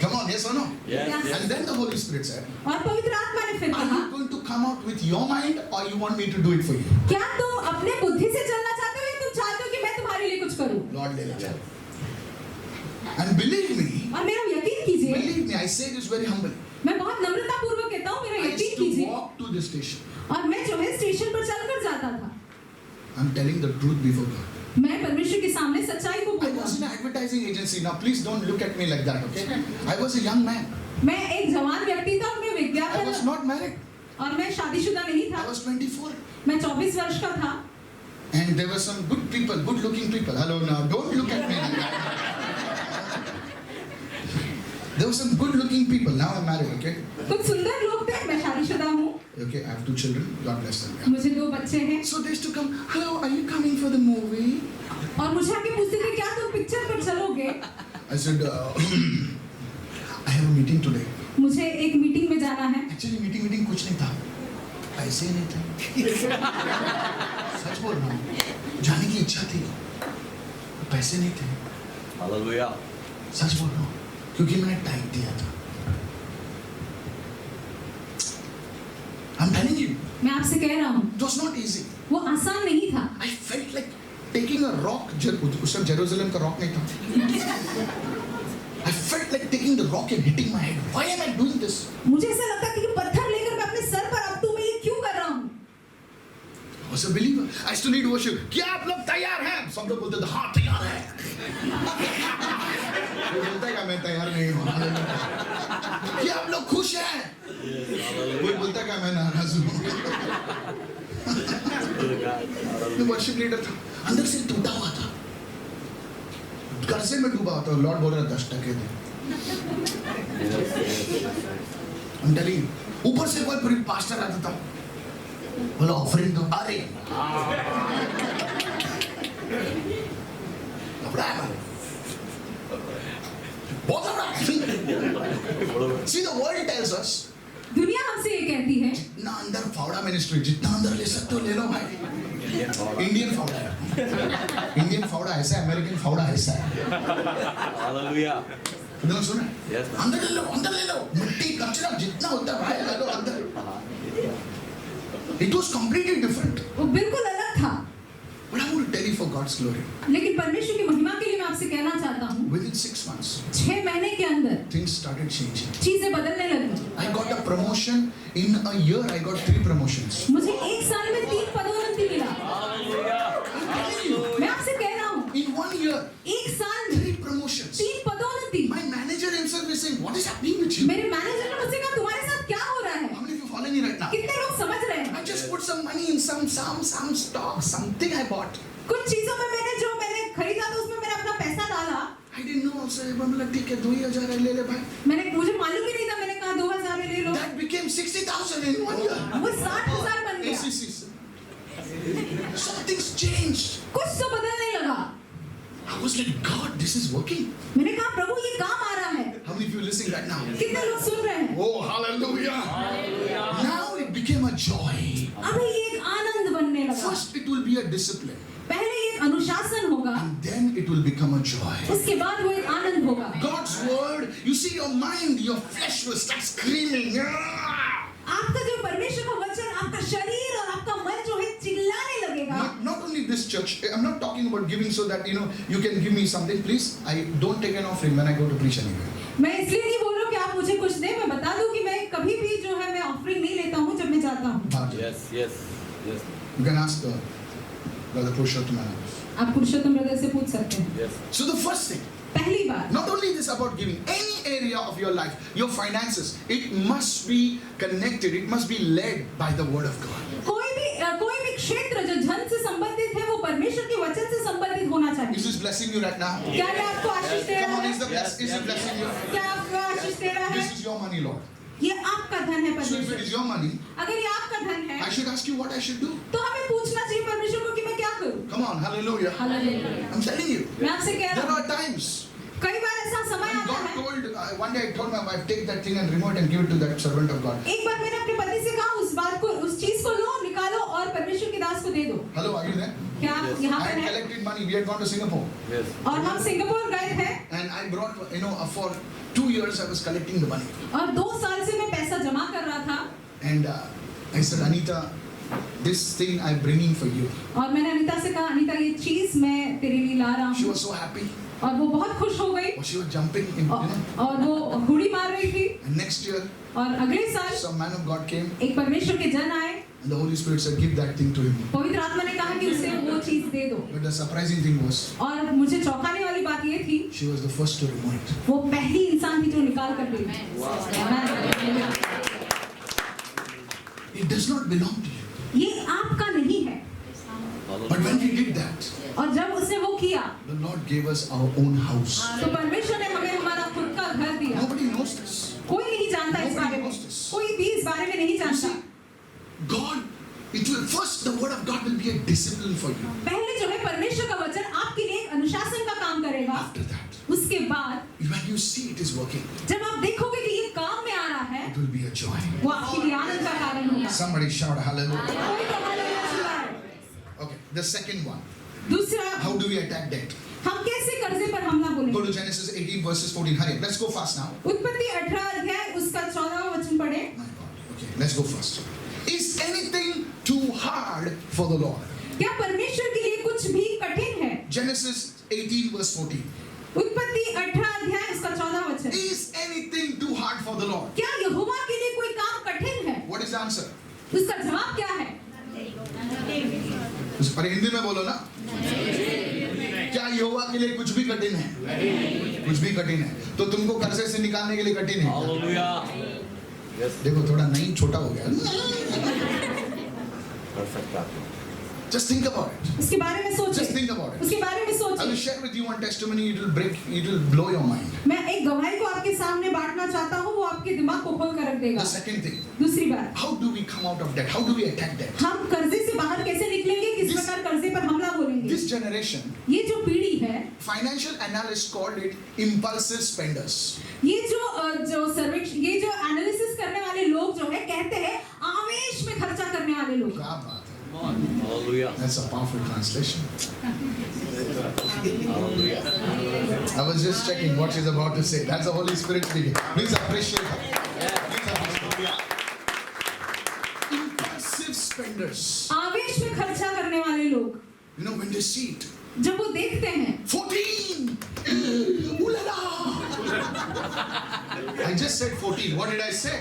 Come on, yes or no? Yes, Yes. yes. And then the Holy Spirit said, और पवित्र आत्मा ने फिर are कहा, you going to come out with your mind or you want me to do it for you? क्या तुम अपने बुद्धि से चलना चाहते हो या तुम चाहते हो कि मैं तुम्हारे लिए कुछ करूं? Lord, ले ले। And believe me, और मेरा यकीन कीजिए, believe me, I say this very humbly. मैं बहुत नम्रता पूर्वक कहता हूँ, मेरा I यकीन used to कीजिए। walk to the station. और मैं जो है स्टेशन पर चलकर जाता था। I'm telling the truth before God. मैं परमेश्वर के सामने सच्चाई को I बोलता was in हूँ। an advertising agency. Now, please don't look at me like that, okay? I was a young man. मैं एक जवान व्यक्ति था और मैं I was विज्ञापन not married. और मैं शादीशुदा नहीं I था। was 24. मैं 24 वर्ष का था। And there were some good people, good-looking people. Hello, now, don't look at me like that. There were some good-looking people. Now I'm married, okay? कुछ सुंदर लोग थे, मैं शादीशुदा हूँ। Okay, I have 2 children. God bless them. Yeah. मुझे 2 बच्चे हैं। So they used to come. Hello, are you coming for the movie? और मुझे आके पूछते थे क्या तुम पिक्चर पर चलोगे? I said, I have a meeting today. मुझे एक मीटिंग में जाना है। Actually, meeting कुछ नहीं था. पैसे नहीं थे. सच बोल रहा हूँ. जाने की इच्छा थी. पैसे नहीं थे. Hallelujah. सच बोल रहा हूँ. क्योंकि मैंने टाइप दिया था. I'm telling you, मैं आपसे कह रहा हूँ, it was not easy. वो आसान नहीं था। I felt like taking a rock. उस समय जेरूसलम का रॉक नहीं था. I felt like taking the rock and hitting my head. Why am I doing this? मुझे ऐसा लगता था कि पत्थर लेकर मैं अपने सर पर रख दूं, मैं ये क्यों कर रहा हूँ? I was a believer. I used to lead worship. क्या आप लोग तैयार हैं? सब लोग बोलते थे हाँ तैयार हैं. कोई बोलता है क्या मैं तैयार नहीं हूँ? क्या आप लोग खुश हैं? कोई बोलता है क्या मैं नाराज हूँ? मैं वर्शिप लीडर था. अंदर से टूटा हुआ था. कर्जे में डूबा होता. लॉर्ड बोल रहा 10% दे. I'm telling you. ऊपर से कोई पूरी पास्टर आता था. बोला ऑफरिंग दो. अरे बहुत See, the world tells us दुनिया हमसे ये कहती है, जितना अंदर फावड़ा मिनिस्ट्री, जितना अंदर ले सकते हो ले लो भाई. इंडियन फावड़ा है. इंडियन फावड़ा ऐसा है, अमेरिकन फावड़ा ऐसा है. Hallelujah. तुमने सुना? Yes, ma'am. अंदर ले लो. मिट्टी कचरा जितना होता है भाई ले लो अंदर. It was completely different. वो बिल्कुल अलग था। But I want to tell you for God's glory. लेकिन परमेश्वर की महिमा के लिए मैं आपसे कहना चाहता हूँ, Within 6 months, 6 महीने के अंदर things started changing. चीजें बदलने लगी। I got a promotion. In a year, I got 3 promotions. मुझे 1 साल में 3 पदोन्नति मिला। Hallelujah. I'm telling you, मैं आपसे कह रहा हूँ, in 1 year, 1 साल में 3 promotions. some stock, something I bought. कुछ चीजों में मैंने खरीदा तो उसमें मैंने अपना पैसा डाला। I didn't know also. मतलब ठीक है 2,000 है ले ले भाई। मुझे मालूम ही नहीं था, मैंने कहा 2,000 में ले लो। That became 60,000 in 1 year. वो 60,000 बन गया। ACC. Something's changed. कुछ तो बदलने लगा। I was like, God, this is working. मैंने कहा प्रभु ये काम आ रहा है। How many of you are listening right now? कितने लोग सुन रहे हैं? Oh, hallelujah. Now it became a joy. अभी ये एक आनंद बनने लगा। First it will be a discipline. पहले ये एक अनुशासन होगा, And then it will become a joy. उसके बाद वो एक आनंद होगा। God's word, you see your mind, your flesh will start screaming. "Ah!" आपका जो परमेश्वर का वचन, आपका शरीर और आपका मन जो है चिल्लाने लगेगा। Not only this church, I'm not talking about giving so that you can give me something. Please, I don't take an offering when I go to preach anywhere. मैं इसलिए नहीं बोल रहा हूँ कि आप मुझे कुछ दें, मैं बता दूं कि मैं कभी भी जो है मैं ऑफरिंग नहीं लेता हूँ जब मैं जाता हूँ। Yes, yes, yes, You can ask Brother Purushottam. आप पुरुषोत्तम ब्रदर से पूछ सकते हैं। yes. So the first thing, पहली बात, not only this about giving, any area of your life, your finances, it must be connected, it must be led by the word of God. कोई भी क्षेत्र जो धन से संबंधित है वो परमेश्वर के वचन से संबंधित होना चाहिए। Is this blessing you right now? क्या ये आपको आशीष दे Come रहा on, है? is it blessing you? क्या आपको आशीष दे रहा है? This is your money, Lord. ये आपका धन है So if it परमेश्वर। is your money, अगर ये आपका धन है I should ask you what I should do. तो हमें पूछना चाहिए परमेश्वर को कि मैं क्या करूं। Come on, hallelujah. Hallelujah. I'm telling you. मैं आपसे कह There रहा हूँ are times कई बार ऐसा समय when आता God है। told, one day I told my wife, take that thing and remove it and give it to that servant of God. एक बार मैंने अपने पति से कहा उस बात को, उस चीज को लो, निकालो और परमेश्वर के दास को दे दो। Hello, are you there? क्या आप Yes. यहाँ I पर had हैं? collected money. We had gone to Singapore. Yes. और हम सिंगापुर गए थे And I brought, for 2 years I was collecting the money. और 2 साल से मैं पैसा जमा कर रहा था And I said, Anita, this thing I'm bringing for you. और मैंने अनीता से कहा अनीता ये चीज मैं तेरे लिए ला रहा She हूँ। was so happy. और वो बहुत खुश हो गई She was jumping in, और वो हुड़ी मार रही थी। And next year, और अगले साल some man of God came एक परमेश्वर के जन आए, and the Holy Spirit said, give that thing to him. पवित्र आत्मा ने कहा कि उसे वो चीज दे दो। But the surprising thing was, और मुझे चौंकाने वाली बात ये थी she was the first to remove it. वो पहली इंसान थी जो निकाल कर गई। It does not belong to you. ये आपका नहीं है। But when we did that, और जब उसने वो किया the Lord gave us our own house. तो परमेश्वर ने हमें हमारा खुद का घर दिया। Nobody knows this. कोई नहीं जानता इस बारे में, कोई भी इस बारे में नहीं You जानता। see, God, it will first, the word of God will be a discipline for you. पहले जो है परमेश्वर का वचन आपके लिए एक अनुशासन का काम करेगा। After that, उसके बाद when you see it is working, जब आप देखोगे कि ये काम में आ रहा है it will be a joy. वो आपके लिए आनंद का कारण होगा। Somebody shout hallelujah. कोई तो हालेलुया चिल्लाए। Okay, the second one. दूसरा, How do we attack debt? हम कैसे कर्जे पर हमला Go बोलेंगे? to Genesis 18 verses 14. Hurry, let's go fast now. उत्पत्ति 18 अध्याय उसका 14वां वचन पढ़े। My God. Okay, let's go fast. Is anything too hard for the Lord? क्या परमेश्वर के लिए कुछ भी कठिन है? Genesis 18 verse 14. उत्पत्ति 18 अध्याय उसका 14वां वचन। Is anything too hard for the Lord? क्या यहोवा के लिए कोई काम कठिन है? What is the answer? उसका जवाब क्या है? पर हिंदी में बोलो ना। क्या यहोवा के लिए कुछ भी कठिन है? कुछ भी कठिन है। तो तुमको कर्जे से निकालने के लिए कठिन है। Hallelujah. Yes. देखो थोड़ा नहीं छोटा हो गया। Perfect. Just think about it. उसके बारे में Just सोचें। think about it. उसके बारे में I will सोचें। share with you one testimony. It will blow your mind. मैं एक गवाही को आपके सामने बांटना चाहता हूँ, वो आपके दिमाग को खोल कर रख देगा। The second thing. दूसरी बात, How do we come out of debt? How do we attack debt? हम कर्जे से बाहर कैसे निकलेंगे? किस This- प्रकार कर्जे पर हमला बोलेंगे? This generation, ये जो पीढ़ी है, financial analysts called it impulsive spenders. ये जो सर्वेक्षण, ये जो एनालिसिस करने वाले लोग जो है कहते हैं आवेश में खर्चा करने वाले लोग। क्या बात है? Hallelujah. That's a powerful translation. Hallelujah. I was just checking what she's about to say. That's the Holy Spirit speaking. Please appreciate her. Please appreciate her. Impulsive spenders. आवेश में खर्चा करने वाले लोग You know, when they see it, जब वो देखते हैं 14! Ooh la la! I just said 14. What did I say?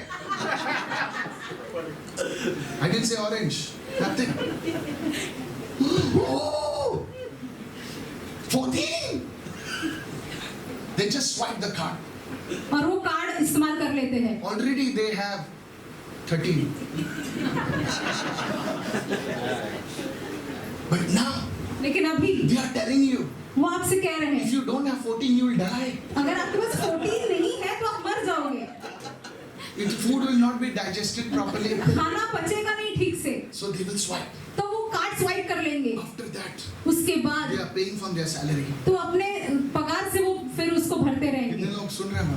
I didn't say orange. Nothing. Oh! 14! They just swipe the card. और वो कार्ड इस्तेमाल कर लेते हैं। Already they have 13. But now, लेकिन अभी they are telling you, वो आपसे कह रहे if हैं you don't have 14, you will die. अगर आपके पास 14 नहीं है तो आप मर जाओगे, Food will not be digested properly. खाना पचेगा नहीं ठीक से, So they will swipe. तो वो कार्ड स्वाइप कर लेंगे। After that, उसके बाद they are paying from their salary. तो अपने पगार से वो फिर उसको भरते रहेंगे। कितने लोग सुन रहे हैं?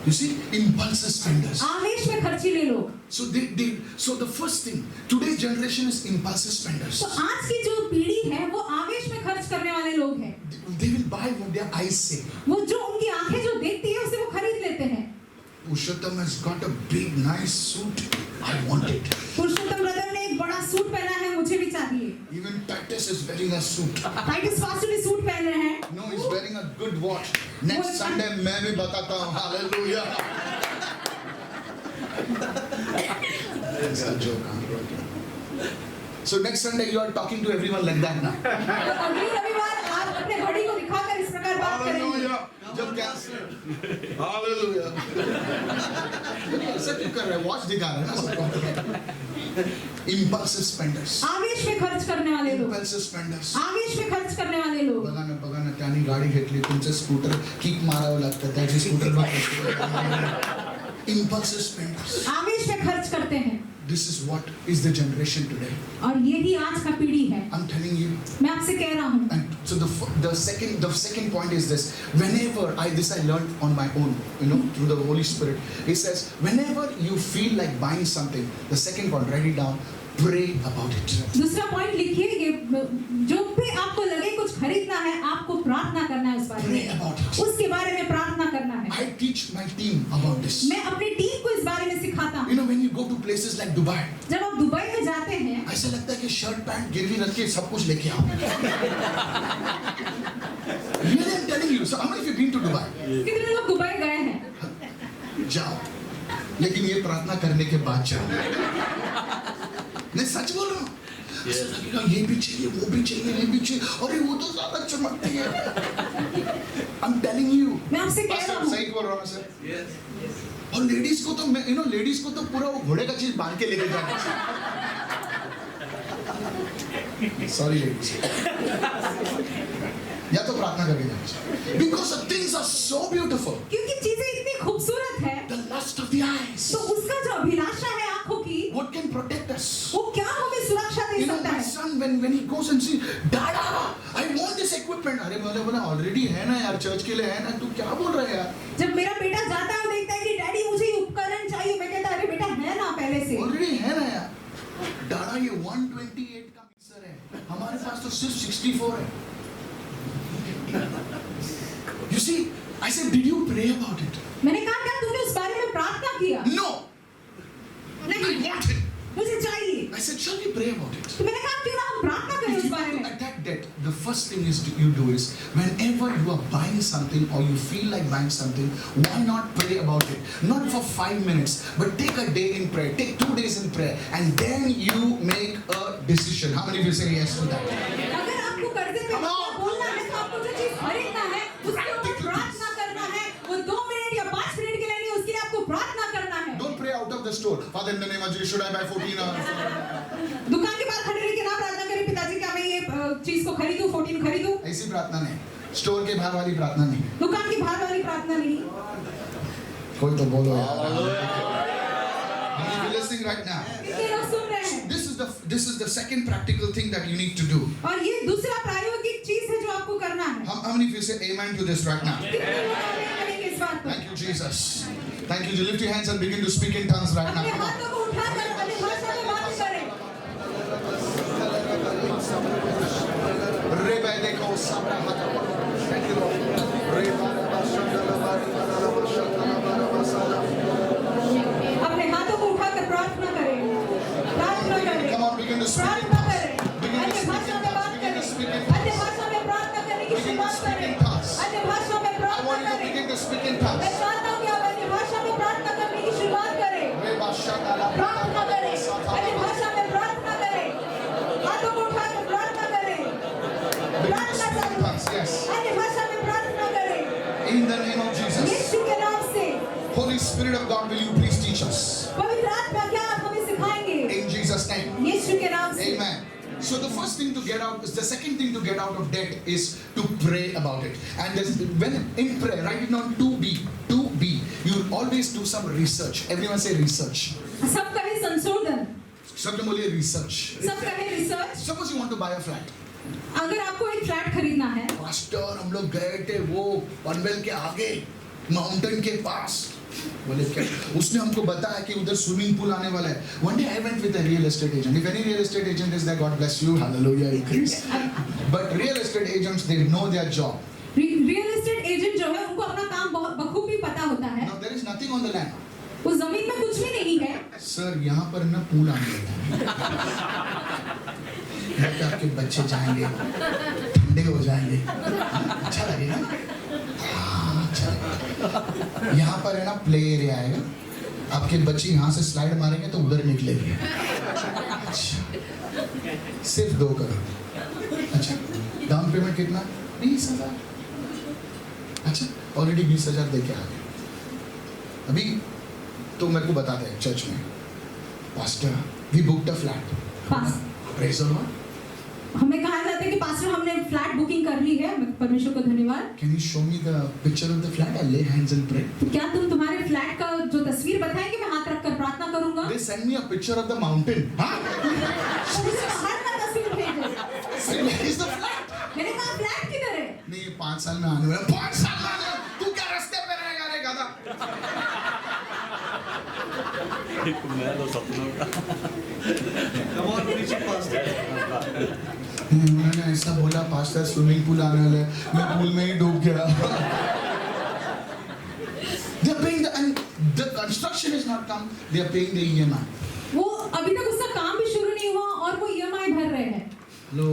You see, impulsive spenders. आवेश में खर्चीले लोग। So the first thing, today's generation is impulsive spenders. तो आज की जो पीढ़ी है वो आवेश में खर्च करने वाले लोग हैं। They will buy what their eyes say. वो जो उनकी आंखें जो देखती है उसे वो खरीद लेते हैं। Purushottam has got a big nice suit. I want it. Purushottam brother ने एक बड़ा सूट पहना है, मुझे भी चाहिए। Even Titus is wearing a suit. Titus Foster भी सूट पहन रहे हैं। No, he's wearing a good watch. Next Sunday मैं भी बताता हूँ. Hallelujah. That's a joke. Huh? So next Sunday you are talking to everyone like that now. तो अगली रविवार आप अपने घड़ी को दिखाकर इस प्रकार बात करेंगे। Hallelujah. जब कैंसर. Hallelujah. ऐसा क्यों कर रहे हैं? Watch दिखा रहे हैं ना सबको. Impulsive spenders. आवेश में खर्च करने वाले लोग। Impulsive spenders. आवेश में खर्च करने वाले लोग। बघा ना त्याने गाडी घेतली तुमचं स्कूटर किक मारावं लागतं त्याची स्कूटर Impulsive spenders. आवेश में खर्च करते हैं। This is what is the generation today. और यही आज का पीढ़ी है। I'm telling you. मैं आपसे कह रहा हूँ। And so the second point is this. Whenever I learned on my own, through the Holy Spirit. It says, whenever you feel like buying something, the second point, write it down. Pray about it. दूसरा point लिखिए, ये जो भी आपको लगे कुछ खरीदना है आपको प्रार्थना करना है उस बारे Pray में, about it. उसके बारे में प्रार्थना करना है। I teach my team about this. मैं अपनी टीम को इस बारे में सिखाता हूँ। When you go to places like Dubai, जब आप दुबई में जाते हैं ऐसा लगता है कि शर्ट पैंट गिरवी रख के सब कुछ लेके आओ. Really, I'm telling you. So how many of you been to Dubai? कितने लोग दुबई गए हैं? जाओ, लेकिन ये प्रार्थना करने के बाद जाओ. मैं सच बोल रहा हूँ. ऐसा लगेगा ये भी चाहिए, वो भी चाहिए, ये भी चाहिए. अरे वो तो ज्यादा चमकती है. I'm telling you. मैं आपसे कह रहा हूँ। सही बोल रहा हूँ सर. और लेडीज को तो लेडीज को तो पूरा वो घोड़े का चीज बांध के लेके जाना चाहिए. Sorry ladies. या तो प्रार्थना करके जाना चाहिए. Because the things are so beautiful. क्योंकि चीजें इतनी खूबसूरत है, The lust of the eyes. तो उसका जो अभिलाषा है आंखों की, What can protect us? वो क्या हमें सुरक्षा दे सकता My है? son, when he goes and see, Dada, I want this equipment. अरे मैंने बोला ऑलरेडी है ना यार, चर्च के लिए है ना, तू क्या बोल रहा है यार? जब मेरा बेटा जाता है और देखता है कि डैडी मुझे ये उपकरण चाहिए, मैं कहता अरे बेटा है ना पहले से। ऑलरेडी है ना यार. Dada ये 128 का मिक्सर है, हमारे पास तो सिर्फ 64 है. You see, I said, did you pray about it? मैंने कहा क्या तुमने उस बारे में प्रार्थना किया? No. I नहीं, want it. मुझे चाहिए। I said, shall we pray about it? तो मैंने कहा क्यों ना हम प्रार्थना करें If उस you बारे want में। to attack that, the first thing you do is, whenever you are buying something or you feel like buying something, why not pray about it? Not for 5 minutes, but take a day in prayer, take 2 days in prayer, and then you make a decision. How many of you say yes to that? अगर आपको कर्जे पे बोलना है तो आपको जो चीज खरीदना है उसके ऊपर प्रार्थना करना है, वो 2 मिनट या 5 मिनट के लिए नहीं, उसके लिए आपको प्रार्थना करना है। Don't pray out of the store. Father, in the name of Jesus, should I buy 14 hours? दुकान के बाहर खड़े रह के ना प्रार्थना करें, पिताजी क्या मैं ये चीज को खरीदूं, 14 खरीदूं? ऐसी प्रार्थना नहीं. स्टोर के बाहर वाली प्रार्थना नहीं. दुकान के बाहर वाली प्रार्थना नहीं। कोई तो बोलो यार. How many of you listening right now? कितने लोग सुन रहे हैं? This is the second practical thing that you need to do. और ये दूसरा प्रायोगिक चीज है जो आपको करना है। How many of you say amen to this right now? कितने लोग आमीन करेंगे इस बात पर? Thank you, Jesus. Thank you. Lift your hands and begin to speak in tongues right now. अपने Come on. हाथों को उठाकर अपनी भाषा में बात करें। Thank you, Lord. अपने हाथों को उठाकर प्रार्थना करें, प्रार्थना करें, Come on, begin to speak in प्रार्थना tongues. करें, Begin to अन्य speak भाषा in में tongues. बात Begin to करें, speak in अन्य tongues. भाषा में प्रार्थना करने की Begin to शुरुआत speak करें, in tongues. अन्य भाषा में I प्रार्थना want you to करें। begin to speak in मैं tongues. चाहता हूँ कि आप अन्य भाषा में प्रार्थना करने की शुरुआत करें, प्रार्थना करें, अन्य भाषा में प्रार्थना करें, हाथों को उठाकर प्रार्थना करें, Begin to प्रार्थना speak in करें, tongues. Yes. अन्य भाषा में प्रार्थना करें, In the name of Jesus. यीशु के नाम से। Holy Spirit of God, will you please teach us? पवित्र So the first thing to get out is the second thing to get out of debt is to pray about it. And when in prayer, write it down 2B. You always do some research. Everyone say research. सब कहे संशोधन, सब बोलिए research. सब कहे research. Suppose you want to buy a flat. अगर आपको एक फ्लैट खरीदना है, मास्टर हम लोग गए थे वो पनवेल के आगे माउंटेन के पास, बोले क्या उसने हमको बताया कि उधर स्विमिंग पूल आने वाला है. One day I went with a real estate agent. If any real estate agent is there, God bless you, hallelujah, increase. But real estate agents, they know their job. Real estate agent जो है उनको अपना काम बहुत बखूबी पता होता है। Now there is nothing on the land. उस जमीन में कुछ भी नहीं है। सर यहाँ पर ना पूल आने वाला है, आपके बच्चे जाएंगे, ठंडे हो जाएंगे, अच्छा लगेगा ना? हाँ, अच्छा लगेगा। यहाँ पर है ना प्ले एरिया आएगा, आपके बच्चे यहाँ से स्लाइड मारेंगे तो उधर निकलेंगे। अच्छा, सिर्फ 2 करोड़। अच्छा, डाउन पेमेंट कितना? 20,000। अच्छा, ऑलरेडी 20,000 दे के आ गए। अभी तो मेरे को बताते हैं चर्च में, pastor we booked a flat. Praise the lord. हमें कहा जाता है कि पास्टर हमने फ्लैट बुकिंग कर ली है, परमेश्वर को धन्यवाद। Can you show me the picture of the flat? I'll lay hands and pray. क्या तुम तुम्हारे फ्लैट का जो तस्वीर बताएंगे मैं हाथ रखकर प्रार्थना करूंगा? They send me a picture of the mountain. हाँ? मुझे बाहर का तस्वीर भेजो। I said, where is the flat? मैंने कहा फ्लैट किधर है? नहीं ये 5 साल में आने वाला है। 5 साल में आने वाला है? तू क्या रास्ते पे रहेगा रे गधा? मैं तो सपनों का उन्होंने ऐसा बोला पास्टर स्विमिंग पूल आने वाला है, मैं पूल में ही डूब गया। They are paying and the construction is not come. They are paying the EMI. वो अभी तक उसका काम भी शुरू नहीं हुआ और वो EMI भर रहे हैं। Hello,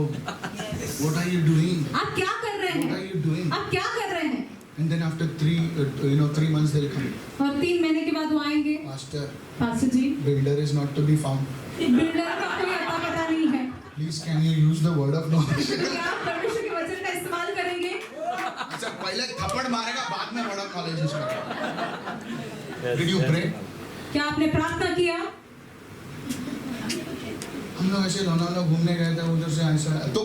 what are you doing? आप क्या कर रहे What are हैं? you doing? आप क्या कर रहे हैं? And then after 3 months they'll come. और 3 महीने के बाद वो आएंगे। Pastor, pastor ji, builder is not to be found. Builder का कोई अता पता नहीं है। Please can you use the word of knowledge? क्या आप परमेश्वर के वचन का इस्तेमाल करेंगे? अच्छा पहले थप्पड़ मारेगा बाद में word of knowledge use करेगा. Did you pray? क्या आपने प्रार्थना किया? हम लोग ऐसे लोनावाला घूमने गए थे उधर से ऐसा तो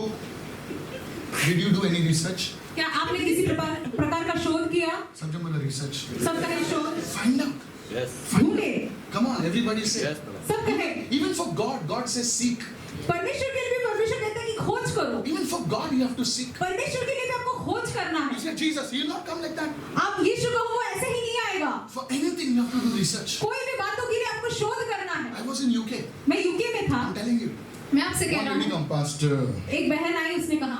Did you do any research? क्या आपने किसी प्रकार का शोध किया? समझो मतलब research. सब कहे शोध। Find out. Yes. ढूंढे। Come on, everybody say. Yes, brother. सब कहे। Even for God, God says seek. परमेश्वर के लिए भी परमेश्वर कहता है कि खोज करो। Even for God, you have to seek. परमेश्वर के लिए भी आपको खोज करना You है। say Jesus, He will not come like that. आप यीशु को वो ऐसे ही नहीं आएगा। For anything, you have to do research. कोई भी बातों के लिए आपको शोध करना है। I was in UK. मैं यूके में था। I'm telling you. मैं आपसे कह One रहा lady हूँ। come, Pastor. एक बहन आई, उसने कहा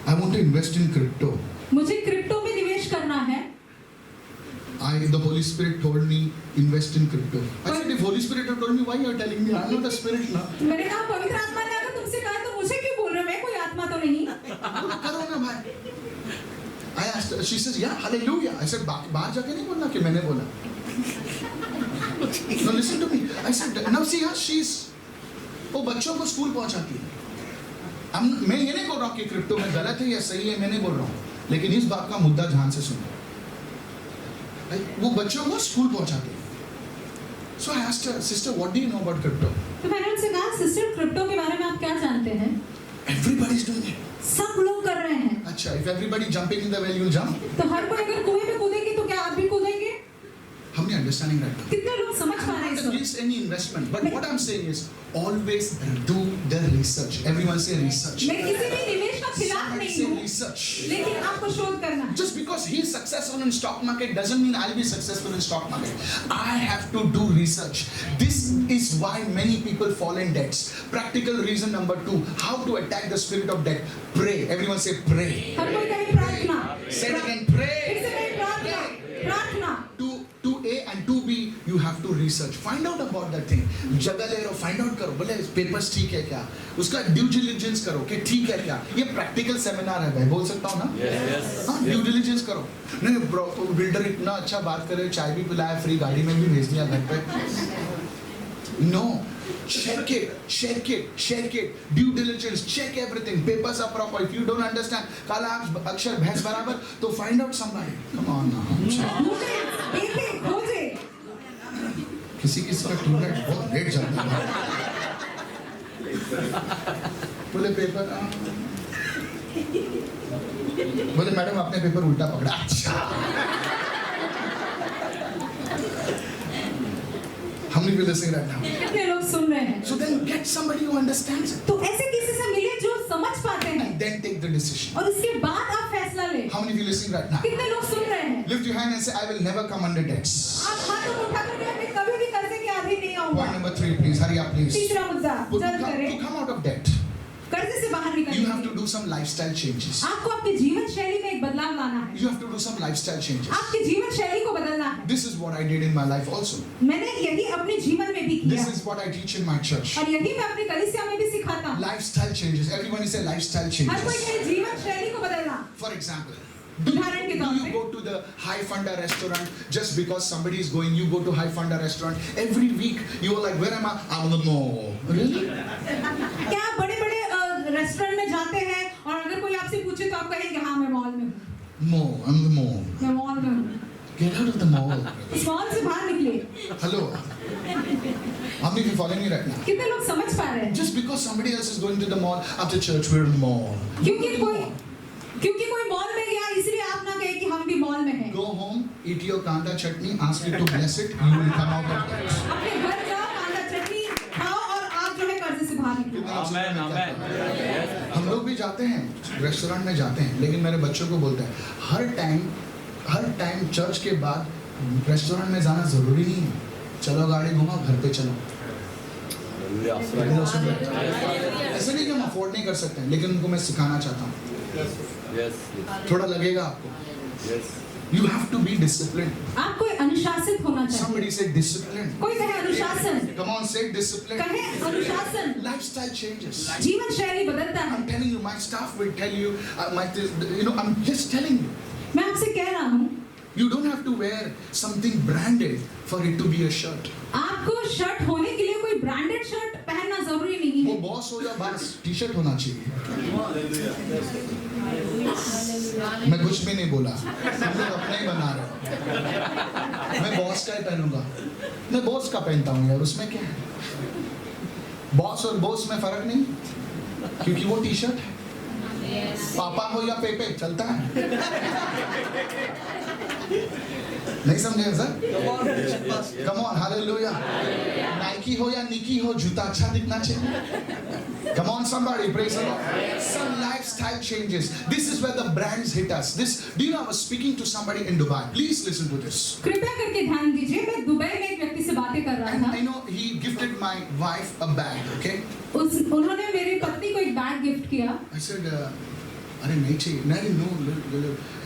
I want to invest in crypto. मुझे क्रिप्टो में निवेश करना है। The Holy Spirit told me invest in crypto. I said, if Holy Spirit had told me, why you are telling me? I'm not a spirit now. मैंने कहा पवित्र आत्मा ने अगर तुमसे कहा तो मुझे क्यों बोल रहे हो? मैं कोई आत्मा तो नहीं। करो ना भाई. I asked her, she says, yeah, hallelujah. I said, बाहर जाके नहीं बोलना कि मैंने बोला. No, listen to me. I said, now see her, she's वो बच्चों को स्कूल पहुंचाती है. मैं ये नहीं बोल रहा हूँ कि क्रिप्टो में गलत है या सही है, मैं नहीं बोल रहा हूँ. लेकिन इस बात का मुद्दा ध्यान से सुनो. वो बच्चों को स्कूल पहुंचाती है. So I asked her, sister, what do you know about crypto? तो मैंने उनसे कहा सिस्टर क्रिप्टो के बारे में आप क्या जानते हैं? Everybody is doing it. सब लोग कर रहे हैं। अच्छा, if everybody jumping in the well, you'll jump. तो हर कोई अगर कुएं में कूदेंगे तो क्या आप भी कूदेंगे? How many understanding right now? कितने लोग समझ पा रहे हैं Not इसको? against any investment, but what I'm saying is always do the research. Everyone say research. मैं किसी भी निवेश का खिलाफ Somebody नहीं say हूँ, research. लेकिन आपको शोध करना है। Just because he is successful in stock market doesn't mean I'll be successful in stock market. I have to do research. This is why many people fall in debts. Practical reason number 2, how to attack the spirit of debt. Pray. Everyone say pray. हर कोई कहे प्रार्थना। Say it again, फिर pray. से कहे प्रार्थना, प्रार्थना। 2A and 2B, you have to research. Find out about that thing. जगह ले लो, find out करो. बोले पेपर्स ठीक है क्या? उसका ड्यू डिलिजेंस करो कि ठीक है क्या? ये प्रैक्टिकल सेमिनार है भाई, बोल सकता हूँ ना? Yes, yes. हाँ, ड्यू डिलिजेंस करो. नहीं ब्रो, बिल्डर इतना अच्छा बात करे, चाय भी पिलाया, फ्री गाड़ी में भी भेज दिया घर पे. No, check it. Due diligence, check everything. Papers are proper. If you don't understand, काला अक्षर भैंस बराबर, तो find out somebody. Come on now. ढूंढे, देखे, खोजे। किसी का ट्यूबलाइट बहुत लेट चलता है. बोले पेपर बोले मैडम आपने पेपर उल्टा पकड़ा। अच्छा हम नहीं listening right now. कितने लोग सुन रहे हैं? So then get somebody who understands it तो ऐसे किसी से मिले जो समझ पाते हैं and then take the decision. और उसके बाद आप फैसला लें। How many of you listening right now? कितने लोग सुन रहे हैं? Lift your hand and say, I will never come under debts. आप हाथों को उठा करके मैं कभी भी कर्जे के अधीन नहीं आऊंगा। Point number 3, please. Hurry up, please. तीसरा मुद्दा, जल्द करें। To come out of debt, कर्जे से बाहर you निकलने have के to do some lifestyle changes. आपको आपके जीवन शैली में एक बदलाव लाना है। You have to do some lifestyle changes. आपके जीवन शैली को बदलना है। This is what I did in my life also. मैंने यही अपने जीवन में भी किया This is what I teach in my church. और यही मैं अपनी कलीसिया में भी सिखाता हूँ। Lifestyle changes. Everybody say lifestyle हर कोई changes. कहे जीवन शैली को बदलना। For example, उदाहरण के do तौर you पे go to the High Funda restaurant just because somebody is going? You go to High Funda restaurant every week. You are like, where am I? I'm on the mall. Really? क्या आप बड़े-बड़े restaurant में जाते हैं और अगर कोई आपसे पूछे तो आप कहेंगे हाँ मैं मॉल में हूँ। Mall. I'm the mall. मैं मॉल में हूँ। Get out of the mall. इस मॉल से बाहर निकले। Hello. How many of you following me right now? कितने लोग समझ पा रहे हैं? Just because somebody else is going to the mall, after church we're in the mall. क्योंकि कोई मॉल में गया इसलिए आप ना कहे कि हम भी मॉल में हैं। Go home, eat your kanda chutney, ask it to bless it, you will come out of that. अपने घर जाओ, कांदा चटनी खाओ और आप जो है कर्जे से बाहर निकलो। आमेन आमेन। हम लोग भी जाते हैं रेस्टोरेंट में जाते हैं, लेकिन मेरे बच्चों को बोलते हैं हर टाइम चर्च के बाद रेस्टोरेंट में जाना जरूरी नहीं है। चलो गाड़ी घुमाओ, घर पे चलो। ऐसे नहीं कि हम अफोर्ड नहीं कर सकते हैं, लेकिन उनको मैं सिखाना चाहता हूँ। थोड़ा लगेगा आपको। You have to be disciplined. आपको अनुशासित होना चाहिए। Somebody say discipline. कोई कहे अनुशासन। Come on, say discipline. कहे अनुशासन। Lifestyle changes. जीवन शैली बदलता है। I'm telling you, my staff will tell you, I'm just telling you. मैं आपसे कह रहा हूँ। You don't have to wear something branded for it to be a shirt. आपको शर्ट होने के लिए कोई ब्रांडेड शर्ट पहनना जरूरी नहीं वो है। बॉस हो या बॉस, टी शर्ट होना चाहिए। मैं कुछ भी नहीं बोला, हम लोग अपना ही बना रहे हो। मैं बॉस का ही पहनूंगा, मैं बॉस का पहनता हूँ यार, उसमें क्या है? बॉस और बॉस में फर्क नहीं, क्योंकि वो टी शर्ट है। पापा हो या पेपे चलता है। नहीं समझे sir? Come on, hallelujah. Nike हो या निकी हो, जूता अच्छा दिखना चाहिए। Come on somebody, praise the Lord. Some lifestyle changes. This is where the brands hit us. Do you know I was speaking to somebody in Dubai? Please listen to this. कृपया करके ध्यान दीजिए, मैं दुबई में एक व्यक्ति से बातें कर रहा And था। I know he gifted my wife a bag, okay? उन्होंने मेरी पत्नी को एक बैग गिफ्ट किया। I said, अरे नहीं चाहिए, नहीं no,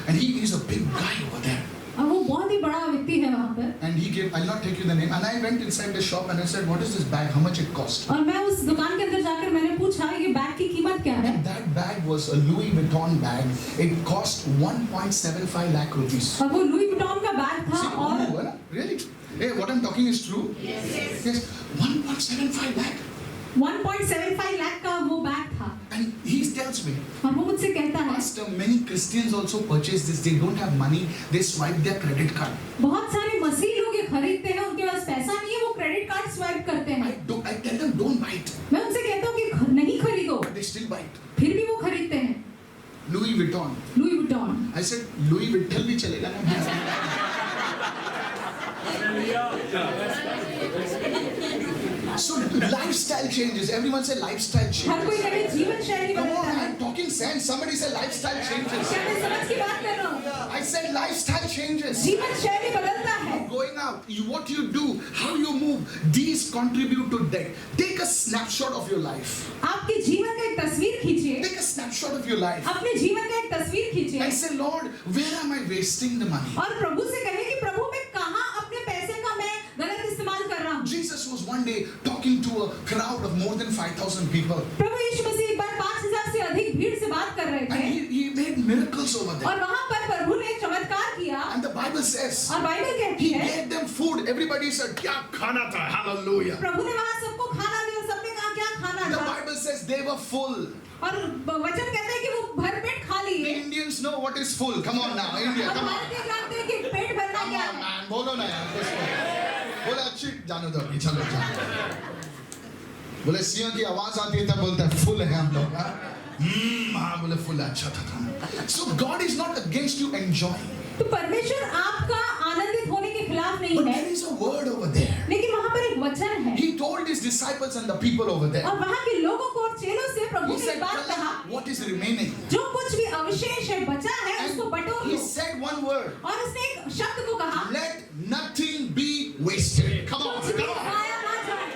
and he is a big guy over there. और वो बहुत ही बड़ा व्यक्ति है वहाँ पर। And he gave, I'll not take you the name. And I went inside the shop and I said, what is this bag? How much it cost? और मैं उस दुकान के अंदर जाकर मैंने पूछा ये बैग की कीमत क्या है? And that bag was a Louis Vuitton bag. It cost 1.75 lakh rupees. और वो लुई विटॉन का बैग था See, और oh, really? Hey, what I'm talking is true? Yes. 1.75 lakh. 1.75 lakh का वो बैग था। And he tells me, और वो मुझसे कहता है Pastor, many Christians also purchase this. They don't have money. They swipe their credit card. बहुत सारे मसीह लोग ये खरीदते हैं, उनके पास पैसा नहीं है, वो क्रेडिट कार्ड स्वाइप करते हैं। I tell them, don't buy it. मैं उनसे कहता हूँ कि नहीं खरीदो, But they still buy it. फिर भी वो खरीदते हैं। Louis Vuitton. Louis Vuitton. I said, Louis Vuitton भी चलेगा ना? So lifestyle changes. Everyone say lifestyle हर changes. कोई कहे जीवन शैली Come बदलता on, है। I'm talking sense. Somebody say lifestyle changes. क्या मैं समझ की बात कर रहा हूँ? I said lifestyle changes. जीवन शैली बदलता है। Going out, what you do, how you move, these contribute to that. Take a snapshot of your life. आपके जीवन का एक तस्वीर खींचिए। Take a snapshot of your life. अपने जीवन का एक तस्वीर खींचिए। And say, Lord, where am I wasting the money? और प्रभु से कहे कि प्रभु मैं कहाँ अपने पैसे का मैं गलत इस्तेमाल कर रहा हूँ। Jesus was one day talking to a crowd of more than 5,000 people. प्रभु यीशु मसीह एक बार 5,000 से अधिक भीड़ से बात कर रहे And थे। he made miracles over there. और वहाँ पर प्रभु ने एक चमत्कार किया। And the Bible says, और बाइबल कहती he है gave them food. Everybody said, क्या खाना था? Hallelujah. प्रभु ने वहाँ सबको खाना दिया और सबने कहा क्या खाना The था। Bible says they were full. और वचन कहता है कि वो भरपेट खा The लिए। Indians know what is full. Come on now, India, और come on. भारतीय जानते हैं कि पेट भरना Come क्या on, है। man. बोलो ना यार कुछ तो। बोले अच्छी जानो दो अभी, चलो जानो। बोले सिंह की आवाज आती है तब बोलता है फुल है हम लोग। हाँ बोले फुल अच्छा था। So God is not against you enjoying, तो परमेश्वर आपका आनंदित होने के खिलाफ नहीं but है, there is a word over there. लेकिन वहाँ पर एक वचन है। He told his disciples and the people over there. और वहाँ के लोगों को और चेलों से प्रभु He ने said, एक बात कहा, what is remaining? जो कुछ भी अवशेष है, बचा है, And उसको बटोर he low. said one word. और उसने एक शब्द को कहा, Let nothing be wasted. Come on, कुछ भी come on. जाया ना जाए,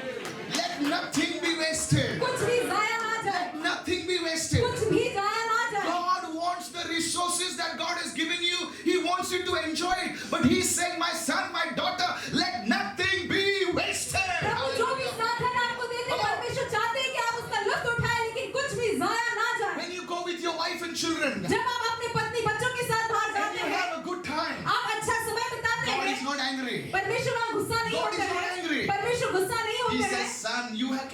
Let nothing be wasted. कुछ भी जाया ना जाए, Let nothing be wasted. कुछ भी जाया ना जाए। God wants the resources that God has given you. He wants you to enjoy it. But He's saying, my son, my daughter, let nothing be wasted. प्रभु जो भी साधन आपको देते हैं, परमेश्वर चाहते हैं कि आप उसका लुत्फ उठाएं, लेकिन कुछ भी जाया ना जाए। When you go with your wife and children, जब आप अपने पत्नी बच्चों के साथ बाहर and जाते you हैं, have a good time, आप अच्छा समय बिताते God is हैं, not angry. परमेश्वर वहाँ गुस्सा नहीं God is होते not angry. हैं, परमेश्वर गुस्सा नहीं He होते says, हैं। son,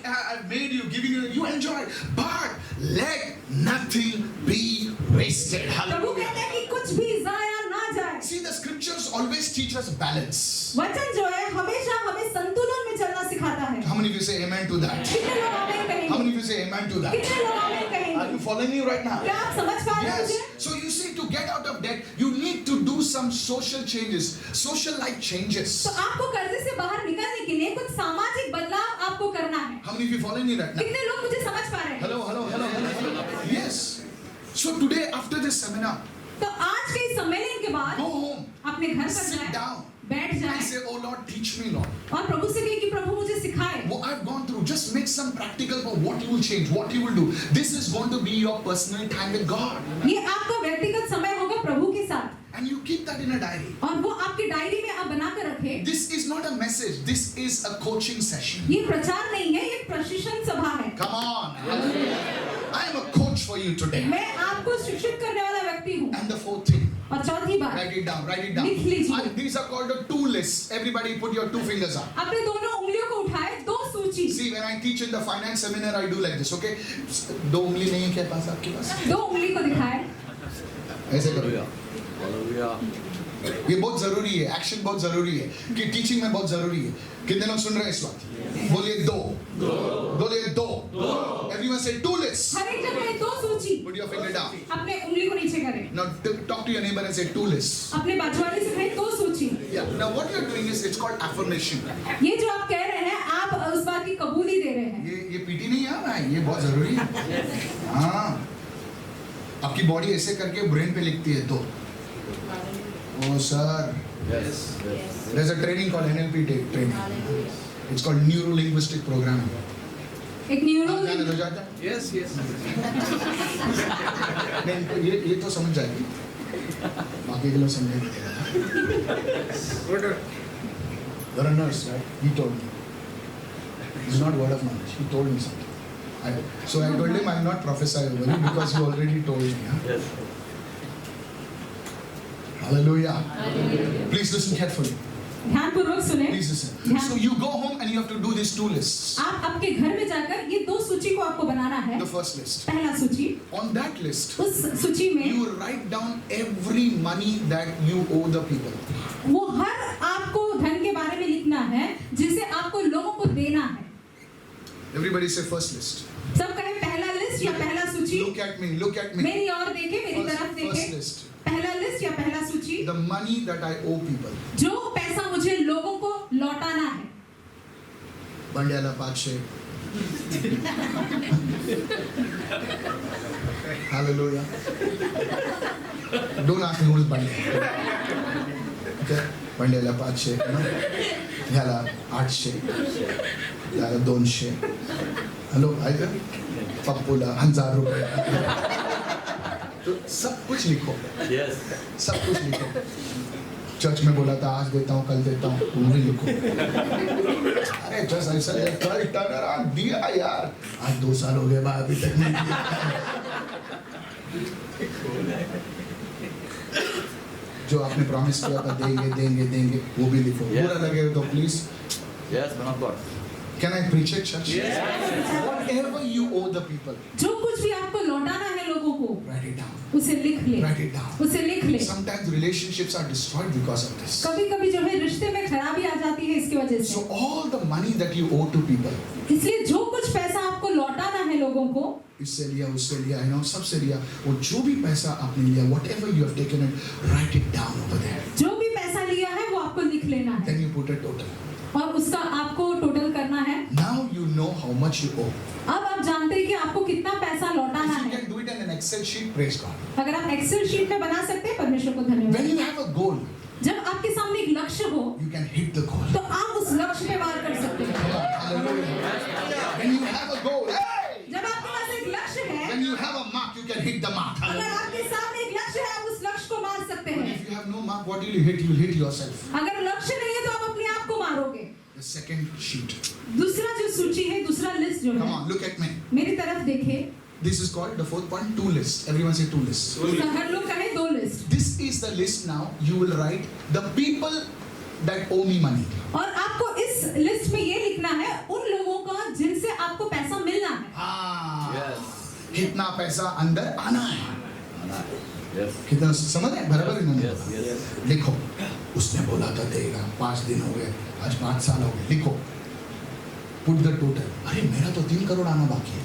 I've made you, given you, you enjoy it. But let nothing be wasted. Prabhu Hallelujah. कहते हैं कि कुछ भी जाया ना जाए। See, the scriptures always teach us balance. वचन जो है हमेशा हमें संतुलन में चलना सिखाता है। How many of you say amen to that? कितने लोग आमीन How कहेंगे? many of you say amen to that? कितने लोग आमीन Are कहेंगे? you following me right now? क्या आप समझ पा रहे हैं Yes. मुझे? So you see, to get out of debt, you need to do some social changes, social life changes. तो आपको कर्जे से बाहर निकलने के लिए कुछ सामाजिक बदलाव आपको करना है। How many of you following me right now? कितने लोग मुझे समझ पा रहे हैं? Hello. Yes. So today, after this seminar, तो आज के इस सम्मेलन के बाद go home, अपने घर पर sit जाएं, down, बैठ and जाएं say, "Oh Lord, teach me, Lord. और प्रभु से कहें कि प्रभु मुझे सिखाए। What I've gone through, just make some practical for what you will change, what you will do. This is going to be your personal time with God, ये आपका व्यक्तिगत समय होगा प्रभु के साथ, and you keep that in a diary. और वो आपकी डायरी में आप बना कर रखें। This is not a message. This is a coaching session. ये प्रचार नहीं है, ये प्रशिक्षण सभा है। Come on, hallelujah. I am a coach for you today. मैं आपको शिक्षित करने वाला व्यक्ति हूँ। And the fourth thing, और चौथी बात, write it down, write it down. लिख लीजिए। And these are called the two lists. Everybody put your two fingers up. अपने दोनों उंगलियों को उठाए, दो सूची, See, when I teach in the finance seminar, I do like this, okay? दो उंगली नहीं है क्या पास आपके पास? दो उंगली को दिखाए। ऐसे करो। Hallelujah. ये बहुत जरूरी है, एक्शन बहुत जरूरी है, कि टीचिंग में बहुत जरूरी है। कितने लोग सुन रहे हैं इस वक्त? बोलिए दो। बोलिए दो। Everyone say two lists. हर एक जगह दो सूची। Put your finger down. अपने उंगली को नीचे करें। Now talk to your neighbor and say two lists. अपने बाजू वाले से कहें दो सूची। Yeah. Now what you're doing is it's called affirmation. ये जो आप कह रहे हैं, आप उस बात की कबूली दे रहे हैं। ये पीटी नहीं है भाई, ये बहुत जरूरी है। हाँ, आपकी बॉडी ऐसे करके ब्रेन पे लिखती है दो। Oh sir, Yes. there's a training called NLP training. It's called neuro linguistic programming. एक न्यूरो जाने दो, जा। Yes. नहीं, ये तो समझ जाएगी, बाकी के लोग समझे नहीं देगा। You're a nurse, right? He told me. It's not word of knowledge. He told me something. So I told him I will not prophesy over you because you already told me. Huh? Yes. Hallelujah. Please listen carefully. ध्यानपूर्वक सुने। Please listen. So you go home and you have to do these two lists. आप आपके घर में जाकर ये दो सूची को आपको बनाना है। The first list. पहला सूची, On that list, उस सूची में you write down every money that you owe the people. वो हर आपको धन के बारे में लिखना है जिसे आपको लोगों को देना है। Everybody say first list. सब कहें पहला लिस्ट या पहला सूची। Look at me. Look at me. मेरी ओर देखें, मेरी तरफ First देखें। list. पहला लिस्ट या पहला सूची, The money that I owe people. जो पैसा मुझे लोगों को लौटाना है। Bandiala Pache. Hallelujah. Don't ask me who is Bandiala. Okay? Bandiala Pache. ह्याला 800, ह्याला 200. हॅलो ऐका, पप्पूला 1000 रुपये. तो सब कुछ लिखो, Yes. सब कुछ लिखो. चर्च में बोला था आज देता हूँ कल देता हूँ, वो भी लिखो. अरे चर्च ऐसा कल टर्न दिया यार, आज 2 साल हो गए भाई अभी तक नहीं दिया. जो आपने प्रॉमिस किया था देंगे देंगे देंगे वो भी लिखो. Yes. बुरा लगे तो please Yes, man of God. Can I preach it, church? Whatever you owe the people, जो कुछ भी आपको लौटाना है लोगों को, write it down. उसे लिख ले, Write it down. उसे लिख ले। Sometimes relationships are destroyed because of this. कभी-कभी जो है रिश्ते में खराबी आ जाती है इसकी वजह से। So all the money that you owe to people, इसलिए जो कुछ पैसा आपको लौटाना है लोगों को, इससे लिया, उससे लिया, सबसे लिया, वो जो भी पैसा आपने लिया, whatever you have taken it, write it down over there. जो भी पैसा लिया है वो आपको लिख लेना है Then you put a total. और उसका आपको टोटल करना है। Now you know how much you owe. अब आप जानते हैं कि आपको कितना पैसा लौटाना If you है। can do it in an Excel sheet, praise God. अगर आप एक्सेल शीट में बना सकते हैं, परमेश्वर को धन्यवाद। When you have a goal, जब आपके सामने एक लक्ष्य हो, you can hit the goal. तो आप उस लक्ष्य पे वार कर सकते हैं। Hallelujah. When you have a goal, hey! जब आपके पास एक लक्ष्य है, When you have a mark, you can hit the mark. अगर Hallelujah. आपके सामने एक लक्ष्य है, आप उस लक्ष्य को मार सकते But हैं। if you have no mark, what will you hit? You will hit yourself. अगर लक्ष्य नहीं है तो आप अपने आप को मारोगे। The second sheet. दूसरा जो सूची है, दूसरा लिस्ट जो Come है, on, look at me. मेरी तरफ देखें। This is called the fourth point, two lists. Everyone say two lists. हर लोग कहें दो list. This is the list now. You will write the people that owe me money. और आपको इस list में ये लिखना है उन लोगों का जिनसे आपको पैसा मिलना है। हाँ. कितना पैसा अंदर आना है. Yes. कितना समझ रहे हैं? बराबर इन्होंने Yes, बोला. yes. लिखो. उसने बोला था देगा. 5 दिन हो गए. आज 5 साल हो गए. लिखो. Put the total. अरे मेरा तो 3 करोड़ आना बाकी है.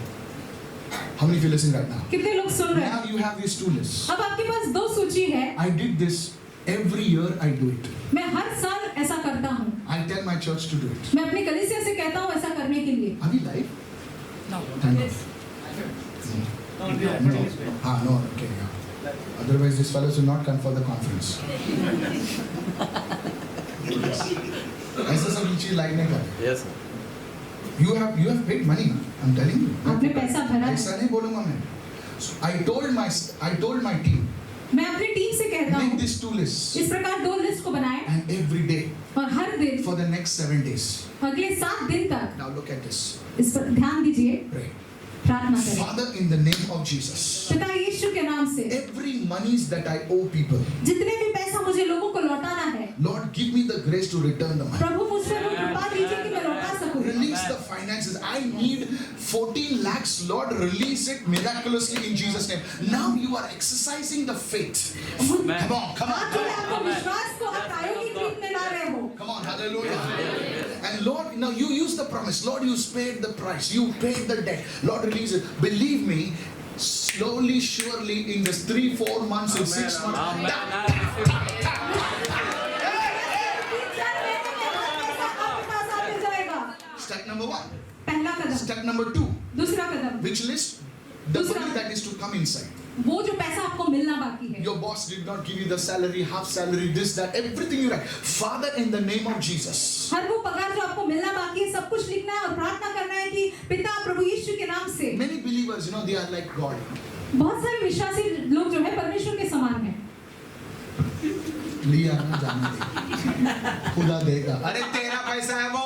How many of you listening right now? कितने लोग सुन रहे हैं? Now you have these two lists. अब आपके पास दो सूची है। I did this every year. I do it. मैं हर साल ऐसा करता हूँ। I tell my church to do it. मैं अपने कलीसिया से कहता हूँ ऐसा करने के लिए। Are we live? No. Thank God. No. Ah, no. Okay. Yeah. Otherwise, these fellows will not come for the conference. ऐसा सब चीज लाइक नहीं करते. Yes. You have paid money. I'm telling you. आपने पैसा भरा है। ऐसा नहीं बोलूँगा मैं. So I told my team. मैं अपनी टीम से कहता Make हूँ these two lists इस प्रकार दो लिस्ट को बनाएं and every day और हर दिन for the next 7 days. अगले 7 दिन तक Now look at this. इस पर ध्यान दीजिए, Pray. प्रार्थना करें। Father, in the name of Jesus, पिता यीशु के नाम से every monies that I owe people, जितने भी पैसा मुझे लोगों को लौटाना है, Lord, give me the grace to return the money. प्रभु मुझ पर कृपा कीजिए कि मैं लौटा सकूं। Release the finances. I need 14 lakhs. Lord, release it miraculously in Jesus' name. Now you are exercising the faith. Come on, come आप जो है on. आपको विश्वास को आप प्रायोगिक रूप में ला रहे हो। Come on, hallelujah. And Lord, now you use the promise. Lord, you paid the price. You paid the debt. Lord, release it. Believe me, slowly, surely, in this 3-4 months, in 6 months. Amen. Step number 1. पहला कदम। Step number 2. दूसरा कदम, Which list? The Dusra. money that is to come inside. वो जो पैसा आपको मिलना बाकी है। Your boss did not give you the salary, half salary, this, that, everything you write. Father, in the name of Jesus. हर वो पगार जो आपको मिलना बाकी है, सब कुछ लिखना है और प्रार्थना करना है कि पिता प्रभु यीशु के नाम से। Many believers, they are like God. बहुत सारे विश्वासी लोग जो है परमेश्वर के समान हैं। लिया ना जाने दे. खुदा देगा. अरे तेरा पैसा है वो.